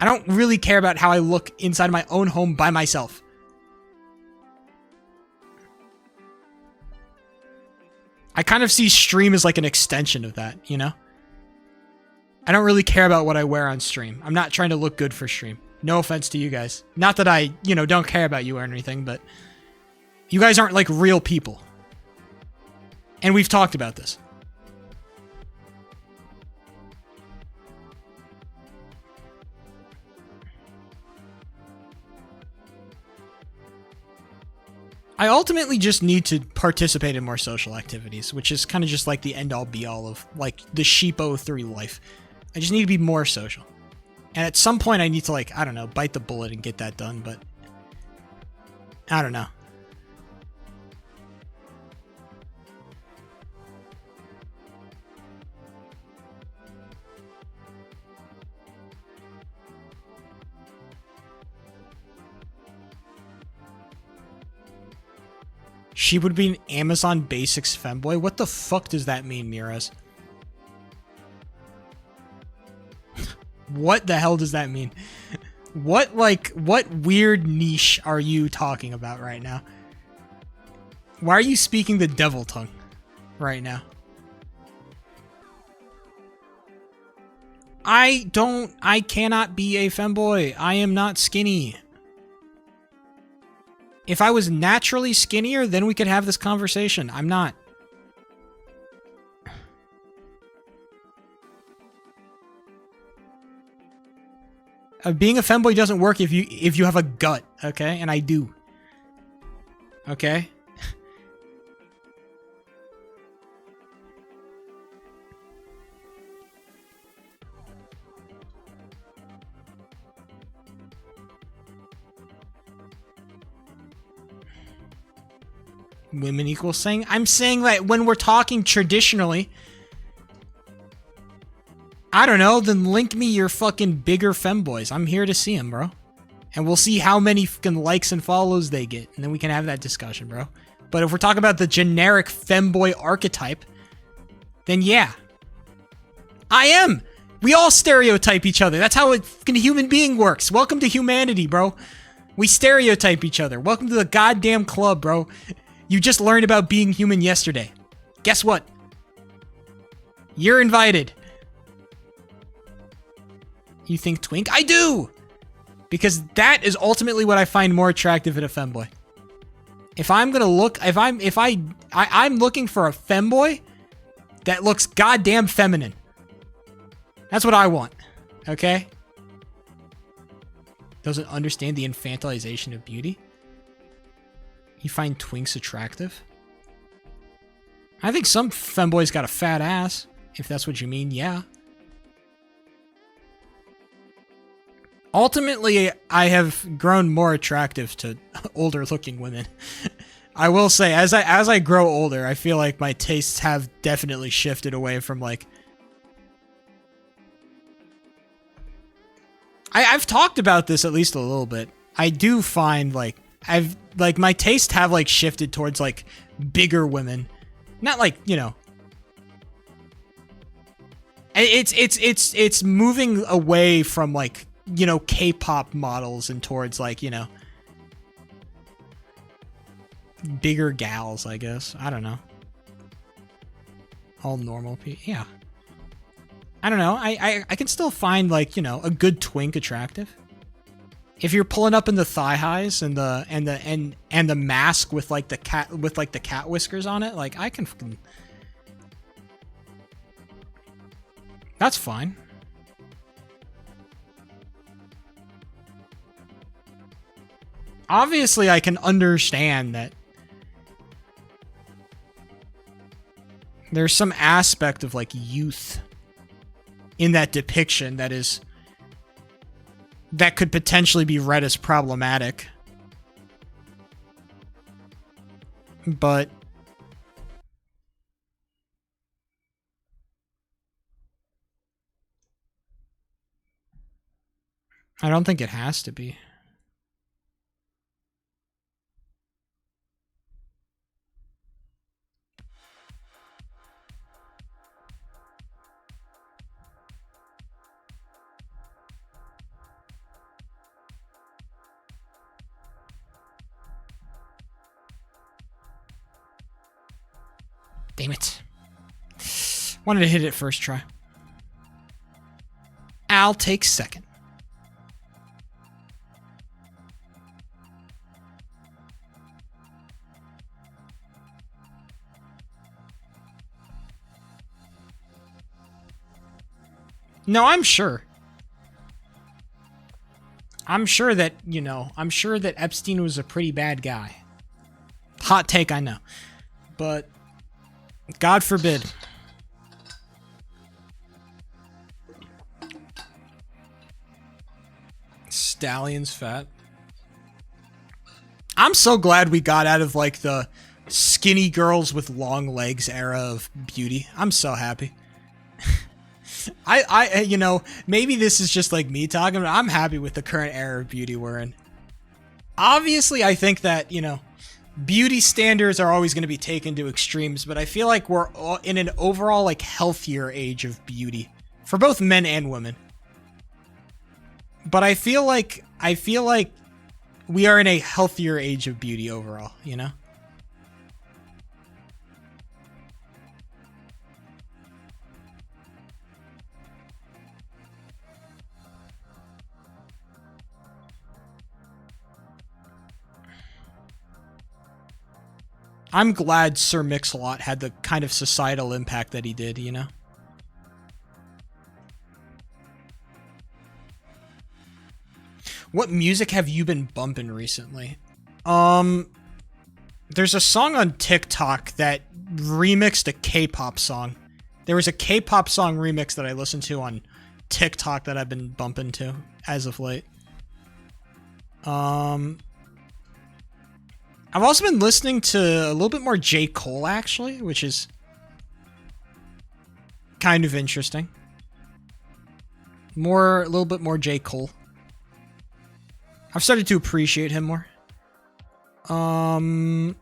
I don't really care about how I look inside my own home by myself. I kind of see stream as like an extension of that, you know? I don't really care about what I wear on stream. I'm not trying to look good for stream. No offense to you guys. Not that I, don't care about you or anything, but you guys aren't like real people. And we've talked about this. I ultimately just need to participate in more social activities, which is kind of just like the end-all be-all of like the Sheepo 3 life. I just need to be more social. And at some point I need to like, I don't know, bite the bullet and get that done, but I don't know. She would be an Amazon Basics femboy? What the fuck does that mean, Miraz? What the hell does that mean? What weird niche are you talking about right now? Why are you speaking the devil tongue right now? I cannot be a femboy. I am not skinny. If I was naturally skinnier, then we could have this conversation. I'm not. Being a femboy doesn't work if you have a gut, okay? And I do. Okay? Women equal saying? I'm saying that when we're talking traditionally, I don't know, then link me your fucking bigger femboys. I'm here to see them, bro. And we'll see how many fucking likes and follows they get. And then we can have that discussion, bro. But if we're talking about the generic femboy archetype, then yeah. I am! We all stereotype each other. That's how a fucking human being works. Welcome to humanity, bro. We stereotype each other. Welcome to the goddamn club, bro. You just learned about being human yesterday. Guess what? You're invited. You think twink? I do! Because that is ultimately what I find more attractive in a femboy. If I'm gonna look, I'm looking for a femboy that looks goddamn feminine. That's what I want. Okay? Doesn't understand the infantilization of beauty? You find twinks attractive? I think some femboys got a fat ass. If that's what you mean, yeah. Ultimately, I have grown more attractive to older looking women. I will say, as I grow older, I feel like my tastes have definitely shifted away from like... I've talked about this at least a little bit. I do find like my tastes have like shifted towards like bigger women. Not like, it's moving away from like, K-pop models and towards like, bigger gals, I guess. I don't know. All normal people. Yeah. I don't know. I can still find like, a good twink attractive. If you're pulling up in the thigh highs and the mask with like the cat whiskers on it, like I can That's fine. Obviously, I can understand that there's some aspect of, like, youth in that depiction that could potentially be read as problematic. But I don't think it has to be. Damn it. Wanted to hit it first try. I'll take second. No, I'm sure. I'm sure that, you know, I'm sure that Epstein was a pretty bad guy. Hot take, I know. But God forbid. Stallion's fat. I'm so glad we got out of, like, the skinny girls with long legs era of beauty. I'm so happy. I you know, maybe this is just like me talking, but I'm happy with the current era of beauty we're in. Obviously, I think that, you know, beauty standards are always going to be taken to extremes, but I feel like we're in an overall, like, healthier age of beauty for both men and women. But I feel like we are in a healthier age of beauty overall, you know? I'm glad Sir Mix-a-Lot had the kind of societal impact that he did, you know? What music have you been bumping recently? There's a song on TikTok that remixed a K-pop song. There was a K-pop song remix that I listened to on TikTok that I've been bumping to as of late. I've also been listening to a little bit more J. Cole, actually, which is kind of interesting. A little bit more J. Cole. I've started to appreciate him more. I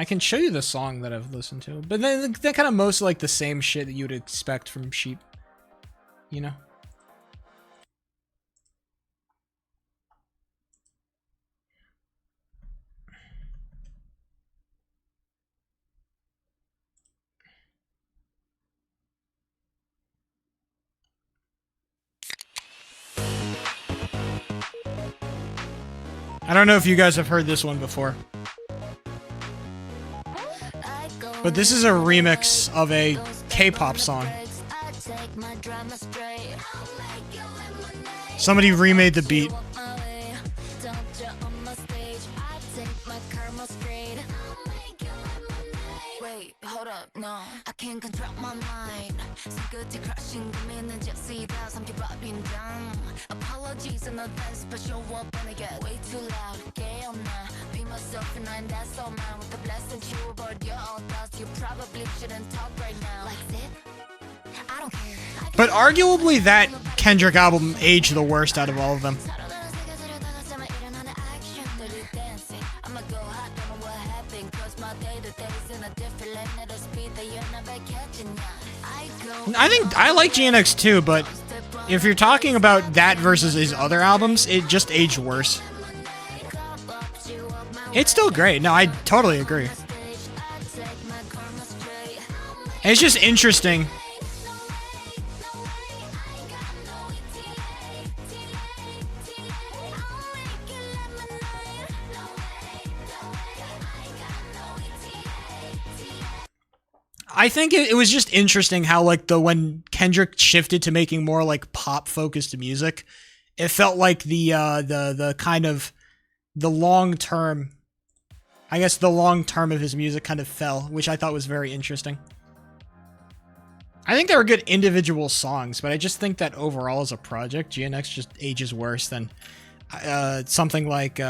can show you the song that I've listened to, but then they're kind of mostly like the same shit that you would expect from Sheep, you know? I don't know if you guys have heard this one before, but this is a remix of a K-pop song. Somebody remade the beat. Wait, hold up, no, I can't control my mind. Security crashing, 고민은 jet 삼키 popping down. Apologies in advance, but show up when I get way too loud. 깨어나, be myself and that's all mine. With the blessing you, but you're all dust. You probably shouldn't talk right now. Like it? I don't care. But arguably that Kendrick album aged the worst out of all of them. I think I like GNX too, but if you're talking about that versus his other albums, it just aged worse. It's still great. No, I totally agree. It's just interesting. I think it was just interesting how like when Kendrick shifted to making more like pop focused music, it felt like the kind of the long term, I guess the long term of his music kind of fell, which I thought was very interesting. I think they were good individual songs, but I just think that overall as a project, GNX just ages worse than something like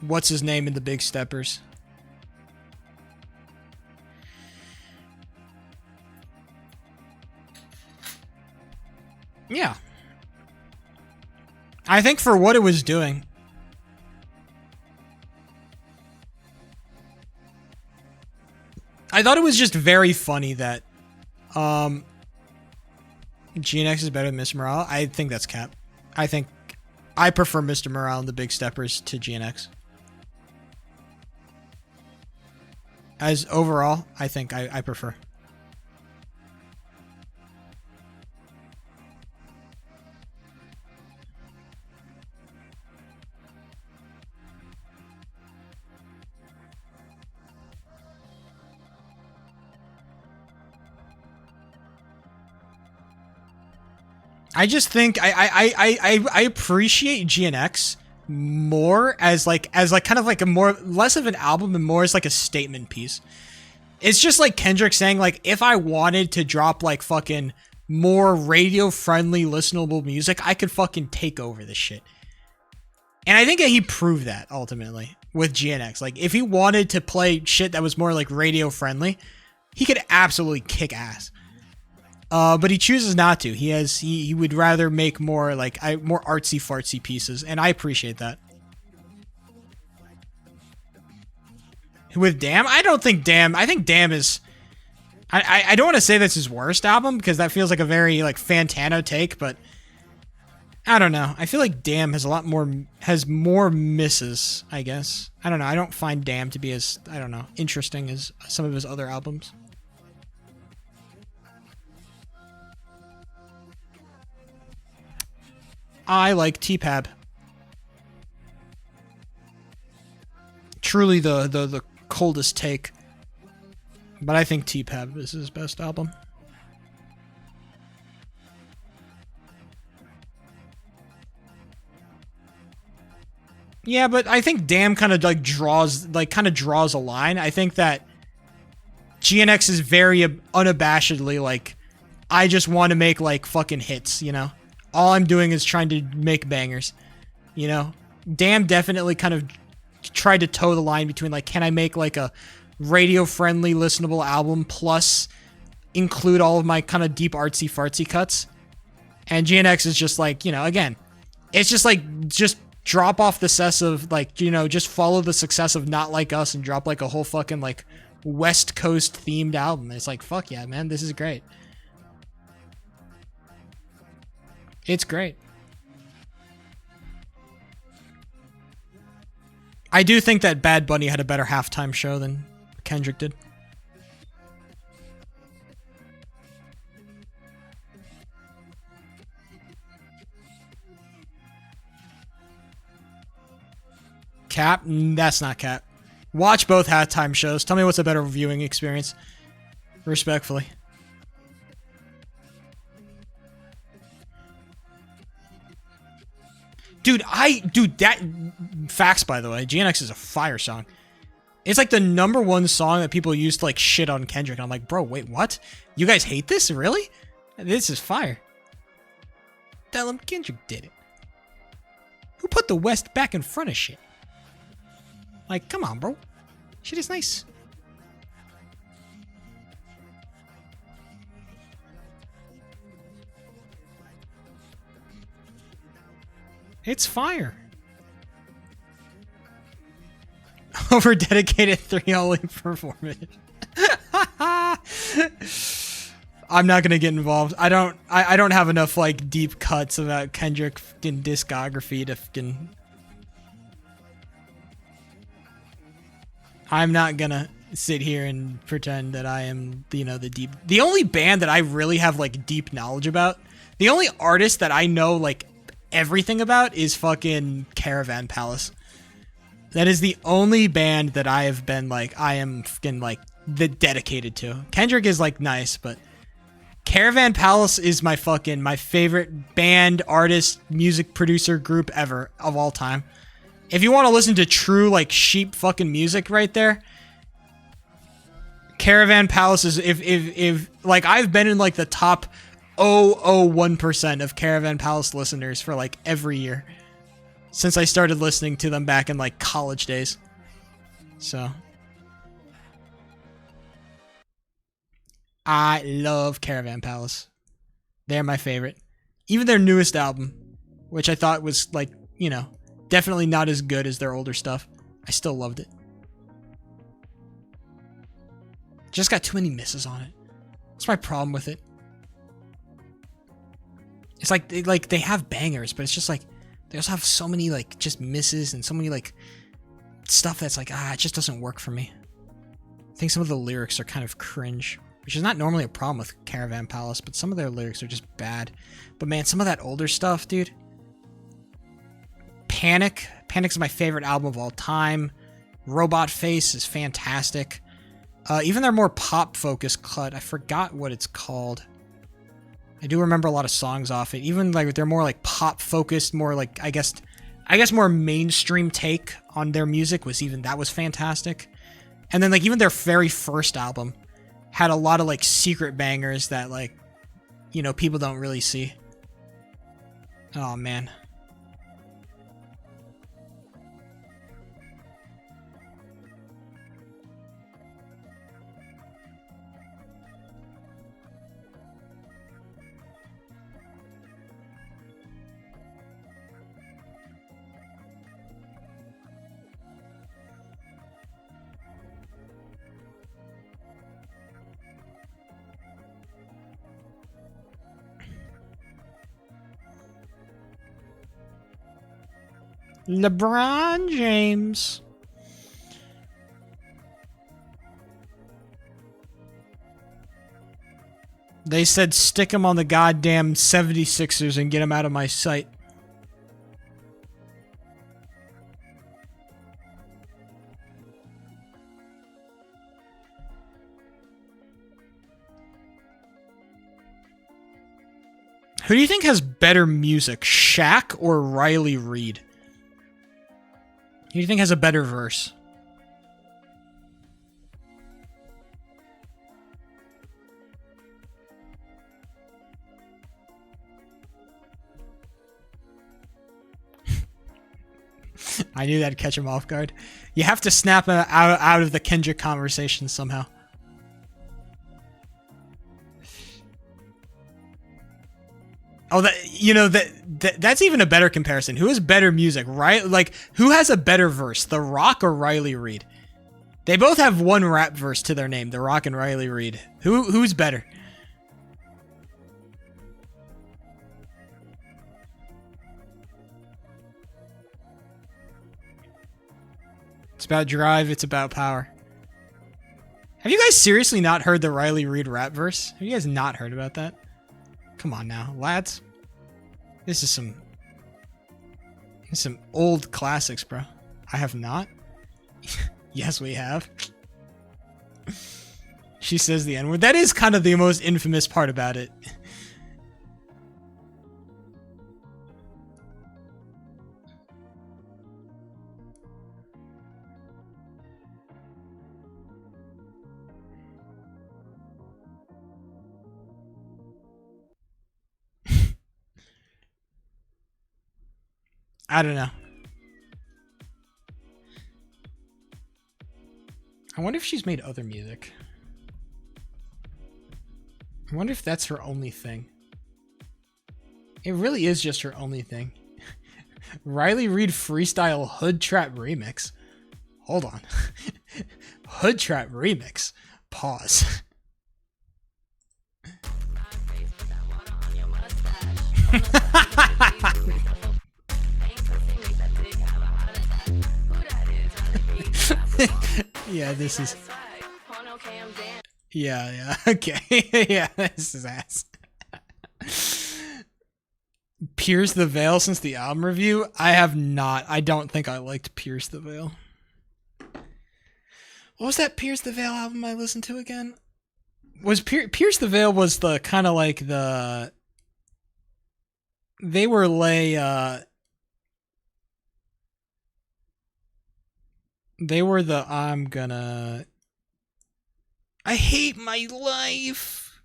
what's his name in the Big Steppers. Yeah. I think for what it was doing. I thought it was just very funny that GNX is better than Mr. Morale. I think that's cap. I think I prefer Mr. Morale and the Big Steppers to GNX. As overall, I think I prefer. I just think I appreciate GNX more as kind of like a more less of an album and more as like a statement piece. It's just like Kendrick saying like if I wanted to drop like fucking more radio friendly listenable music, I could fucking take over this shit. And I think that he proved that ultimately with GNX. Like if he wanted to play shit that was more like radio friendly, he could absolutely kick ass. But he chooses not to. He would rather make more like more artsy fartsy pieces, and I appreciate that. With Damn, I don't think Damn. I think Damn is. I don't want to say that's his worst album because that feels like a very like Fantano take, but I don't know. I feel like Damn has more misses. I guess I don't know. I don't find Damn to be as interesting as some of his other albums. I like T-Pab. Truly the coldest take. But I think T-Pab is his best album. Yeah, but I think Damn kind of draws a line. I think that GNX is very unabashedly like, I just want to make like fucking hits, you know? All I'm doing is trying to make bangers, you know? Damn definitely kind of tried to toe the line between like, can I make like a radio-friendly, listenable album plus include all of my kind of deep artsy fartsy cuts? And GNX is just like, you know, again, it's just like, just drop off the success of like, you know, just follow the success of Not Like Us and drop like a whole fucking like West Coast themed album. It's like, fuck yeah, man, this is great. It's great. I do think that Bad Bunny had a better halftime show than Kendrick did. Cap? That's not cap. Watch both halftime shows. Tell me what's a better viewing experience. Respectfully. Dude, that facts, by the way. GNX is a fire song. It's like the #1 song that people use to like shit on Kendrick. And I'm like, bro, wait, what? You guys hate this? Really? This is fire. Tell him Kendrick did it. Who put the West back in front of shit? Like, come on, bro. Shit is nice. It's fire. Over dedicated 3-only performance. I'm not gonna get involved. I don't have enough like deep cuts about Kendrick fucking discography to fucking. I'm not gonna sit here and pretend that I am, you know, the only band that I really have like deep knowledge about, the only artist that I know like everything about is fucking Caravan Palace. That is the only band that I have been like, I am fucking like dedicated to. Kendrick is like nice, but Caravan Palace is my favorite band, artist, music producer group ever of all time. If you want to listen to true like sheep fucking music right there, Caravan Palace is if like I've been in like the top 0.001% of Caravan Palace listeners for like every year since I started listening to them back in like college days. So I love Caravan Palace. They're my favorite. Even their newest album, which I thought was like, you know, definitely not as good as their older stuff, I still loved it. Just got too many misses on it. That's my problem with it. It's like they have bangers, but it's just like they also have so many like just misses and so many like stuff that's like it just doesn't work for me. I think some of the lyrics are kind of cringe, which is not normally a problem with Caravan Palace, but some of their lyrics are just bad. But man, some of that older stuff, dude. Panic's my favorite album of all time. Robot Face is fantastic. Even their more pop-focused cut, I forgot what it's called. I do remember a lot of songs off it. Even like they're more like pop-focused, more like I guess more mainstream take on their music was fantastic. And then like even their very first album had a lot of like secret bangers that like, you know, people don't really see. Oh man. LeBron James. They said stick him on the goddamn 76ers and get him out of my sight. Who do you think has better music, Shaq or Riley Reid? Who do you think has a better verse? I knew that'd catch him off guard. You have to snap out of the Kendrick conversation somehow. Oh, that's even a better comparison. Who has better music, right? Like, who has a better verse, The Rock or Riley Reid? They both have one rap verse to their name, The Rock and Riley Reid. Who's better? It's about drive, it's about power. Have you guys seriously not heard the Riley Reid rap verse? Have you guys not heard about that? Come on now, lads. This is some old classics, bro. I have not. Yes, we have. She says the N-word. That is kind of the most infamous part about it. I don't know. I wonder if she's made other music. I wonder if that's her only thing. It really is just her only thing. Riley Reid freestyle Hood Trap remix. Hold on. Hood Trap remix. Pause. Yeah, this is... Yeah, okay. Yeah, this is ass. Pierce the Veil since the album review? I have not. I don't think I liked Pierce the Veil. What was that Pierce the Veil album I listened to again? Was Pierce the Veil was the kind of like the... They were they were the I hate my life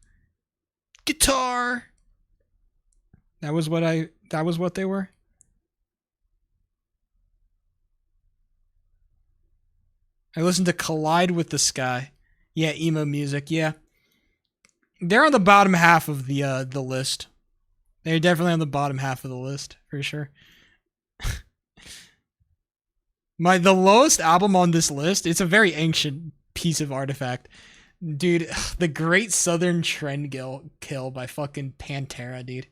guitar. That was what they were. I listened to Collide with the Sky. Yeah, emo music, yeah. They're on the bottom half of the list. They're definitely on the bottom half of the list, for sure. The lowest album on this list, it's a very ancient piece of artifact. Dude, The Great Southern Trend Kill by fucking Pantera, dude.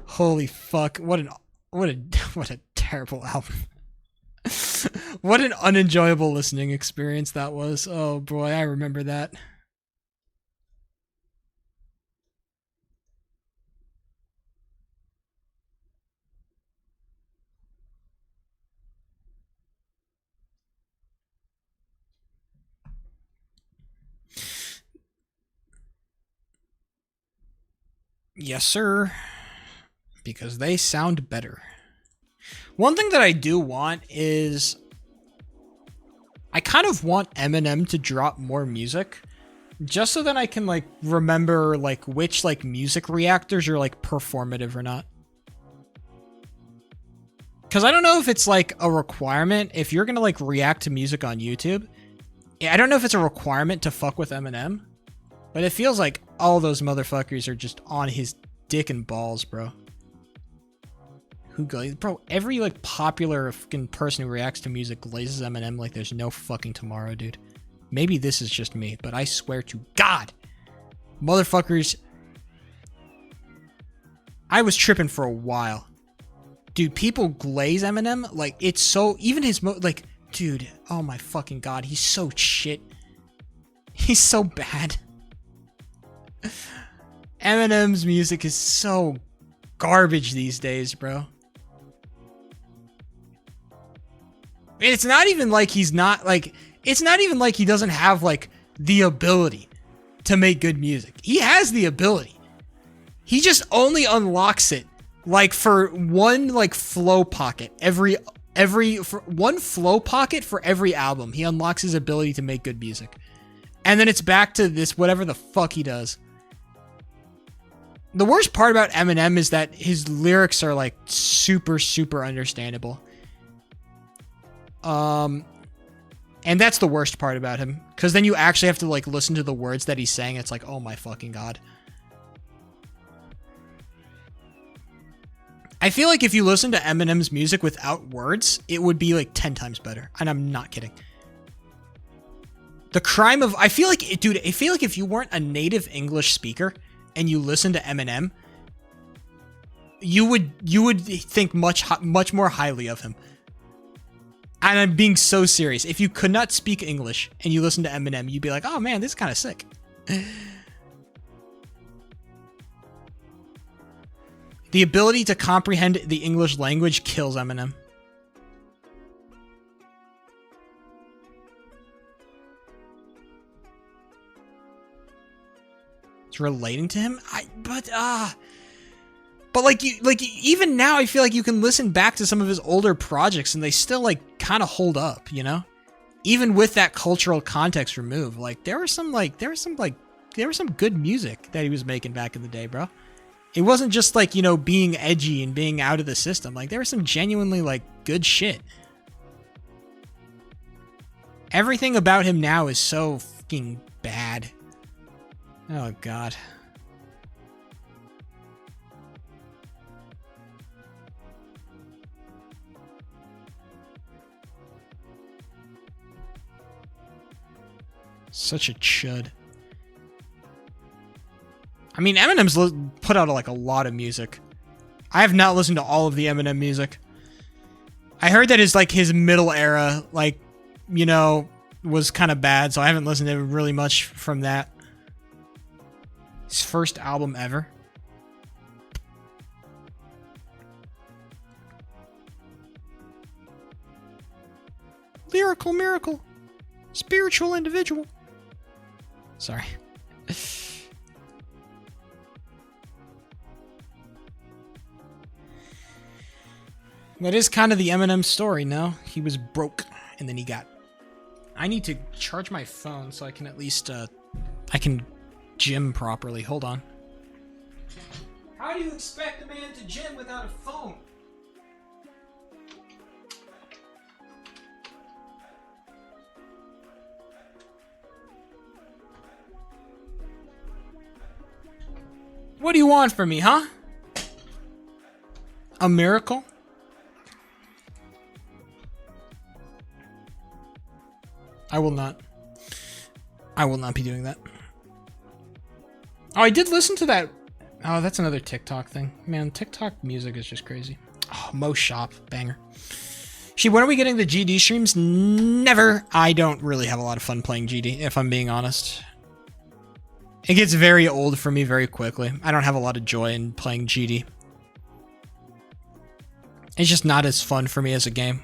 Holy fuck. What a terrible album. What an unenjoyable listening experience that was. Oh boy, I remember that. Yes, sir. Because they sound better. One thing that I do want is I kind of want Eminem to drop more music just so that I can like remember like which like music reactors are like performative or not. Cuz I don't know if it's like a requirement if you're going to like react to music on YouTube. I don't know if it's a requirement to fuck with Eminem, but it feels like all those motherfuckers are just on his dick and balls, bro. Who glazes? Bro, every like popular fucking person who reacts to music glazes Eminem like there's no fucking tomorrow, dude. Maybe this is just me, but I swear to God, motherfuckers, I was tripping for a while. Dude, people glaze Eminem like it's so, even his like, dude, oh my fucking God, he's so shit. He's so bad. Eminem's music is so garbage these days, bro. It's not even like he's not like, it's not even like he doesn't have like the ability to make good music. He has the ability. He just only unlocks it like for one like flow pocket for one flow pocket for every album. He unlocks his ability to make good music. And then it's back to this whatever the fuck he does. The worst part about Eminem is that his lyrics are like super, super understandable. And that's the worst part about him. Because then you actually have to like listen to the words that he's saying. It's like, oh my fucking God. I feel like if you listen to Eminem's music without words, it would be like 10 times better. And I'm not kidding. The crime of, I feel like, dude, I feel like if you weren't a native English speaker and you listen to Eminem, you would think much more highly of him. And I'm being so serious. If you could not speak English and you listen to Eminem, you'd be like, oh man, this is kind of sick. The ability to comprehend the English language kills Eminem. It's relating to him? But like even now I feel like you can listen back to some of his older projects and they still like kind of hold up, you know? Even with that cultural context removed. Like there was some good music that he was making back in the day, bro. It wasn't just like, you know, being edgy and being out of the system. Like there was some genuinely like good shit. Everything about him now is so fucking bad. Oh God. Such a chud. I mean, Eminem's put out like a lot of music. I have not listened to all of the Eminem music. I heard that his middle era, like, you know, was kind of bad, so I haven't listened to really much from that. His first album ever. Lyrical Miracle. Spiritual individual. Sorry. That is kind of the Eminem story, no? He was broke, and then he got... I need to charge my phone so I can at least, I can gym properly. Hold on. How do you expect a man to gym without a phone? What do you want from me, huh? A miracle? I will not. I will not be doing that. Oh, I did listen to that. Oh, that's another TikTok thing. Man, TikTok music is just crazy. Oh, Mo Shop, banger. When are we getting the GD streams? Never. I don't really have a lot of fun playing GD, if I'm being honest. It gets very old for me very quickly. I don't have a lot of joy in playing GD. It's just not as fun for me as a game.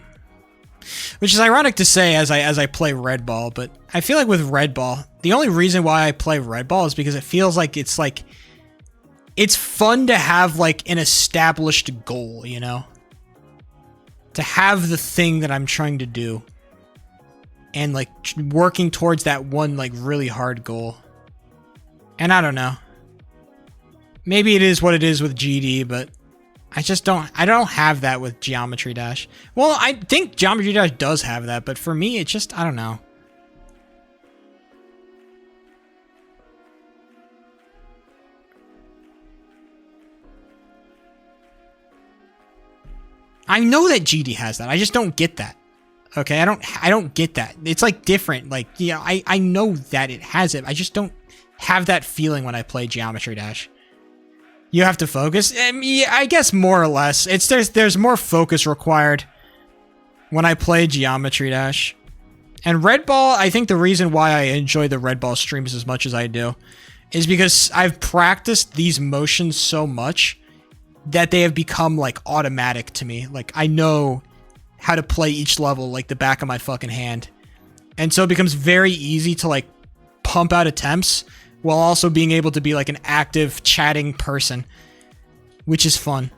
Which is ironic to say as I play Red Ball, but I feel like with Red Ball, the only reason why I play Red Ball is because it feels like it's fun to have like an established goal, you know? To have the thing that I'm trying to do and like working towards that one like really hard goal. And I don't know. Maybe it is what it is with GD, but I don't have that with Geometry Dash. Well, I think Geometry Dash does have that, but for me, it's just, I don't know. I know that GD has that. I just don't get that. Okay, I don't get that. It's like different. Like, yeah, I know that it has it. I just don't have that feeling when I play Geometry Dash. You have to focus? Yeah, I guess more or less. There's more focus required when I play Geometry Dash. And Red Ball, I think the reason why I enjoy the Red Ball streams as much as I do is because I've practiced these motions so much that they have become like automatic to me. Like I know how to play each level like the back of my fucking hand. And so it becomes very easy to like pump out attempts while also being able to be like an active chatting person, which is fun.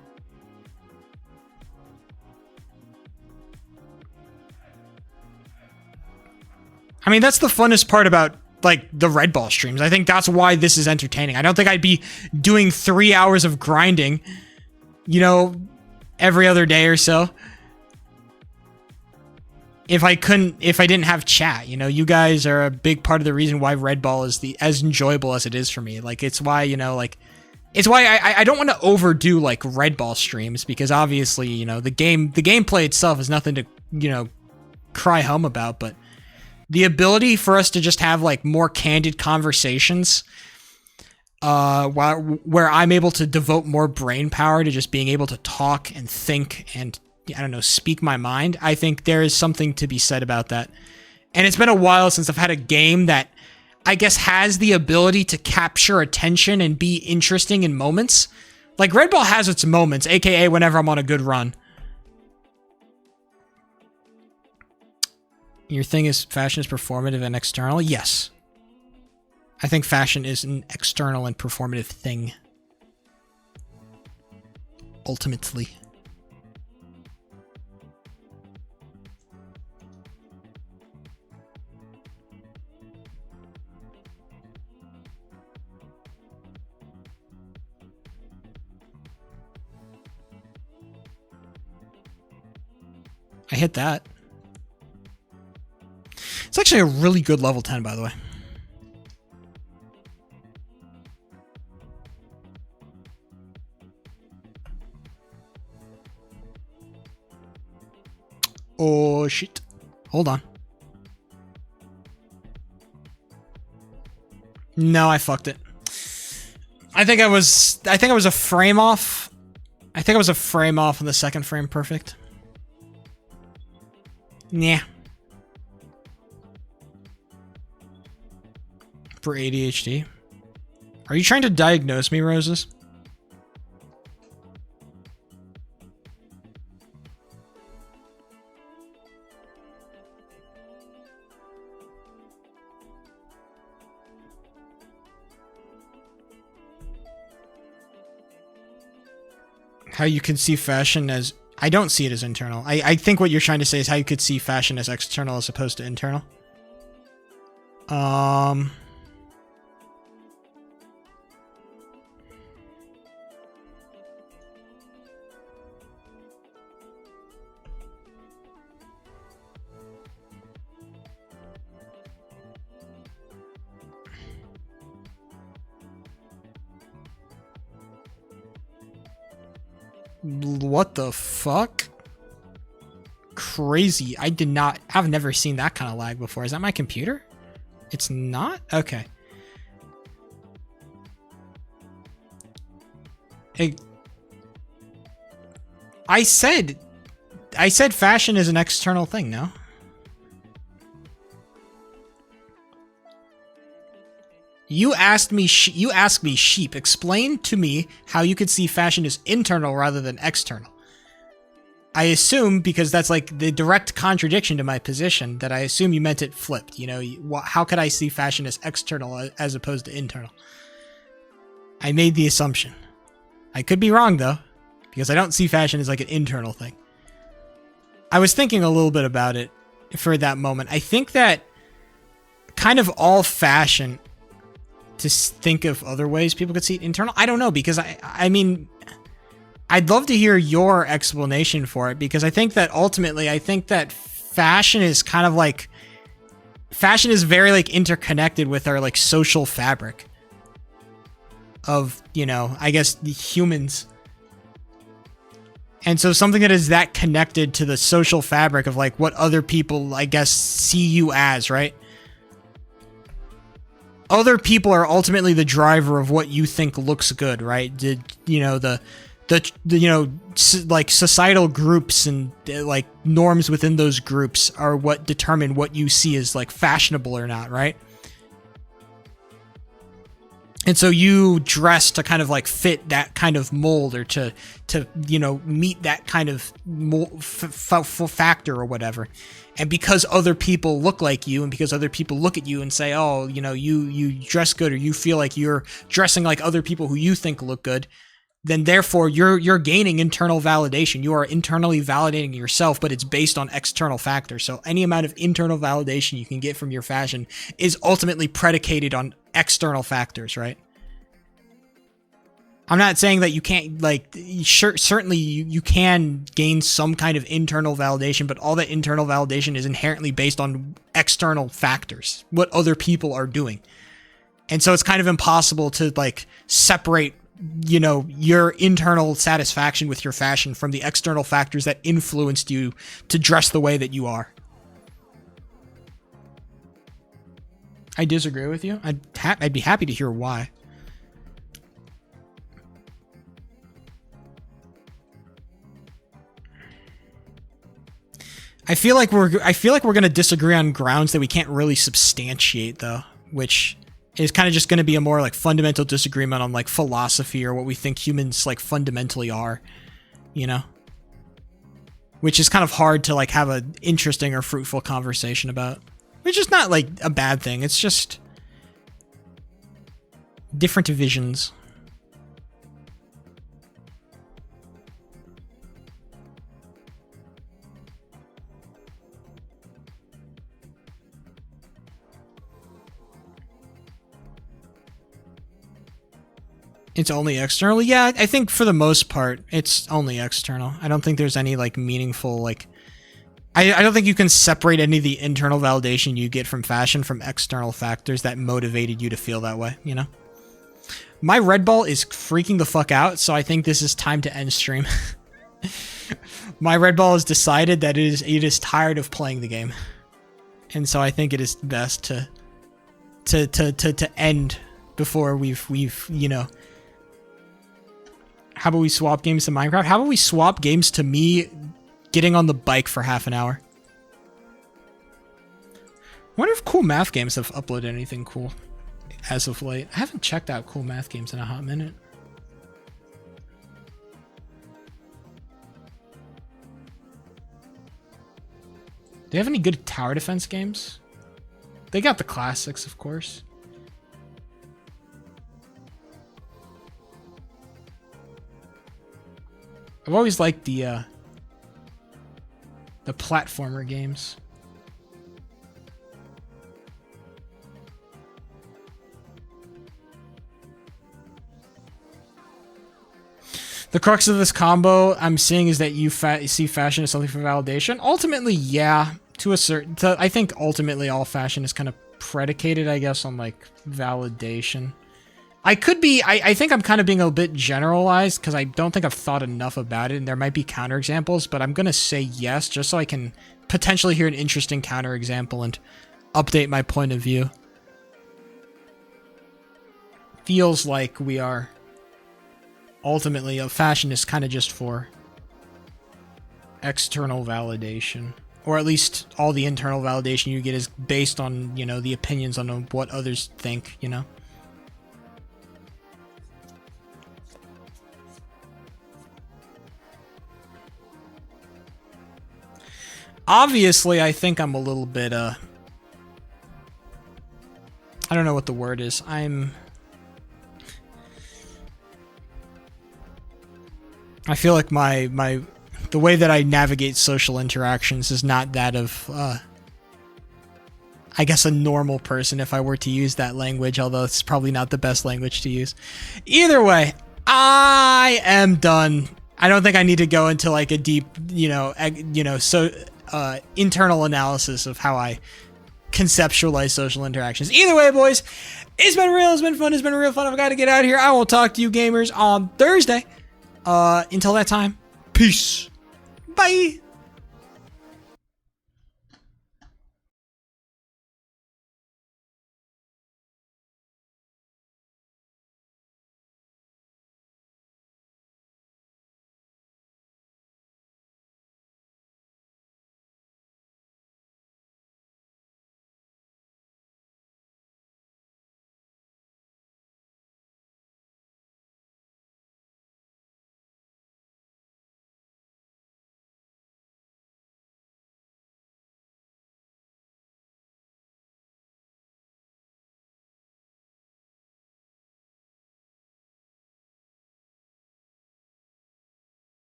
I mean, that's the funnest part about like the Red Ball streams. I think that's why this is entertaining. I don't think I'd be doing 3 hours of grinding, you know, every other day or so if I didn't have chat. You know, you guys are a big part of the reason why Red Ball is as enjoyable as it is for me. Like, it's why, you know, like, it's why I don't want to overdo like Red Ball streams, because obviously, you know, the gameplay itself is nothing to, you know, cry home about, but the ability for us to just have like more candid conversations, where I'm able to devote more brain power to just being able to talk and think and, I don't know, speak my mind. I think there is something to be said about that. And it's been a while since I've had a game that I guess has the ability to capture attention and be interesting in moments. Like Red Ball has its moments, aka whenever I'm on a good run. Your thing is fashion is performative and external? Yes. I think fashion is an external and performative thing. Ultimately. I hit that. It's actually a really good level 10, by the way. Oh, shit. Hold on. No, I fucked it. I think I was a frame off. I think I was a frame off on the second frame perfect. Yeah. For ADHD. Are you trying to diagnose me, Roses? How you could see fashion as... I don't see it as internal. I think what you're trying to say is how you could see fashion as external as opposed to internal. What the fuck? Crazy. I've never seen that kind of lag before. Is that my computer? It's not? Okay. Hey, I said fashion is an external thing, no? You asked me sheep. Explain to me how you could see fashion as internal rather than external. I assume, because that's like the direct contradiction to my position, that I assume you meant it flipped. You know, how could I see fashion as external as opposed to internal? I made the assumption. I could be wrong though, because I don't see fashion as like an internal thing. I was thinking a little bit about it for that moment. I think that kind of all fashion, to think of other ways people could see it internal, I don't know, because I mean, I'd love to hear your explanation for it, because I think that ultimately, I think that fashion is kind of like, fashion is very like interconnected with our like social fabric of, you know, I guess the humans. And so something that is that connected to the social fabric of like what other people, I guess, see you as, right? Other people are ultimately the driver of what you think looks good, right? You know, the you know, like societal groups and like norms within those groups are what determine what you see as like fashionable or not, right? And so you dress to kind of like fit that kind of mold, or to you know, meet that kind of factor or whatever. And because other people look like you, and because other people look at you and say, oh, you know, you dress good, or you feel like you're dressing like other people who you think look good, then therefore you're gaining internal validation. You are internally validating yourself, but it's based on external factors. So any amount of internal validation you can get from your fashion is ultimately predicated on external factors, right? I'm not saying that you can't, like, sure, certainly you can gain some kind of internal validation, but all that internal validation is inherently based on external factors, what other people are doing. And so it's kind of impossible to like separate, you know, your internal satisfaction with your fashion from the external factors that influenced you to dress the way that you are. I disagree with you. I'd be happy to hear why. I feel like we're going to disagree on grounds that we can't really substantiate, though, which is kind of just going to be a more like fundamental disagreement on like philosophy or what we think humans like fundamentally are, you know? Which is kind of hard to like have an interesting or fruitful conversation about. Which is not like a bad thing. It's just different visions. It's only external? Yeah, I think for the most part, it's only external. I don't think there's any like meaningful like... I don't think you can separate any of the internal validation you get from fashion from external factors that motivated you to feel that way, you know? My red ball is freaking the fuck out, so I think this is time to end stream. My red ball has decided that it is tired of playing the game. And so I think it is best to end before we've you know... How about we swap games to Minecraft? How about we swap games to me getting on the bike for half an hour? I wonder if Cool Math Games have uploaded anything cool as of late. I haven't checked out Cool Math Games in a hot minute. Do they have any good tower defense games? They got the classics, of course. I've always liked the platformer games. The crux of this combo I'm seeing is that you see fashion as something for validation. Ultimately, yeah, I think ultimately all fashion is kind of predicated, I guess, on like validation. I think I'm kind of being a bit generalized because I don't think I've thought enough about it, and there might be counterexamples, but I'm gonna say yes just so I can potentially hear an interesting counterexample and update my point of view. Feels like we are ultimately a fashion is kind of just for external validation, or at least all the internal validation you get is based on, you know, the opinions on what others think, you know. Obviously, I think I'm a little bit I don't know what the word is. I feel like the way that I navigate social interactions is not that of, I guess, a normal person, if I were to use that language, although it's probably not the best language to use. Either way, I am done. I don't think I need to go into like a deep, internal analysis of how I conceptualize social interactions. Either way, boys, it's been real, it's been fun, it's been real fun. I've got to get out of here. I will talk to you gamers on Thursday. Until that time, peace. Bye.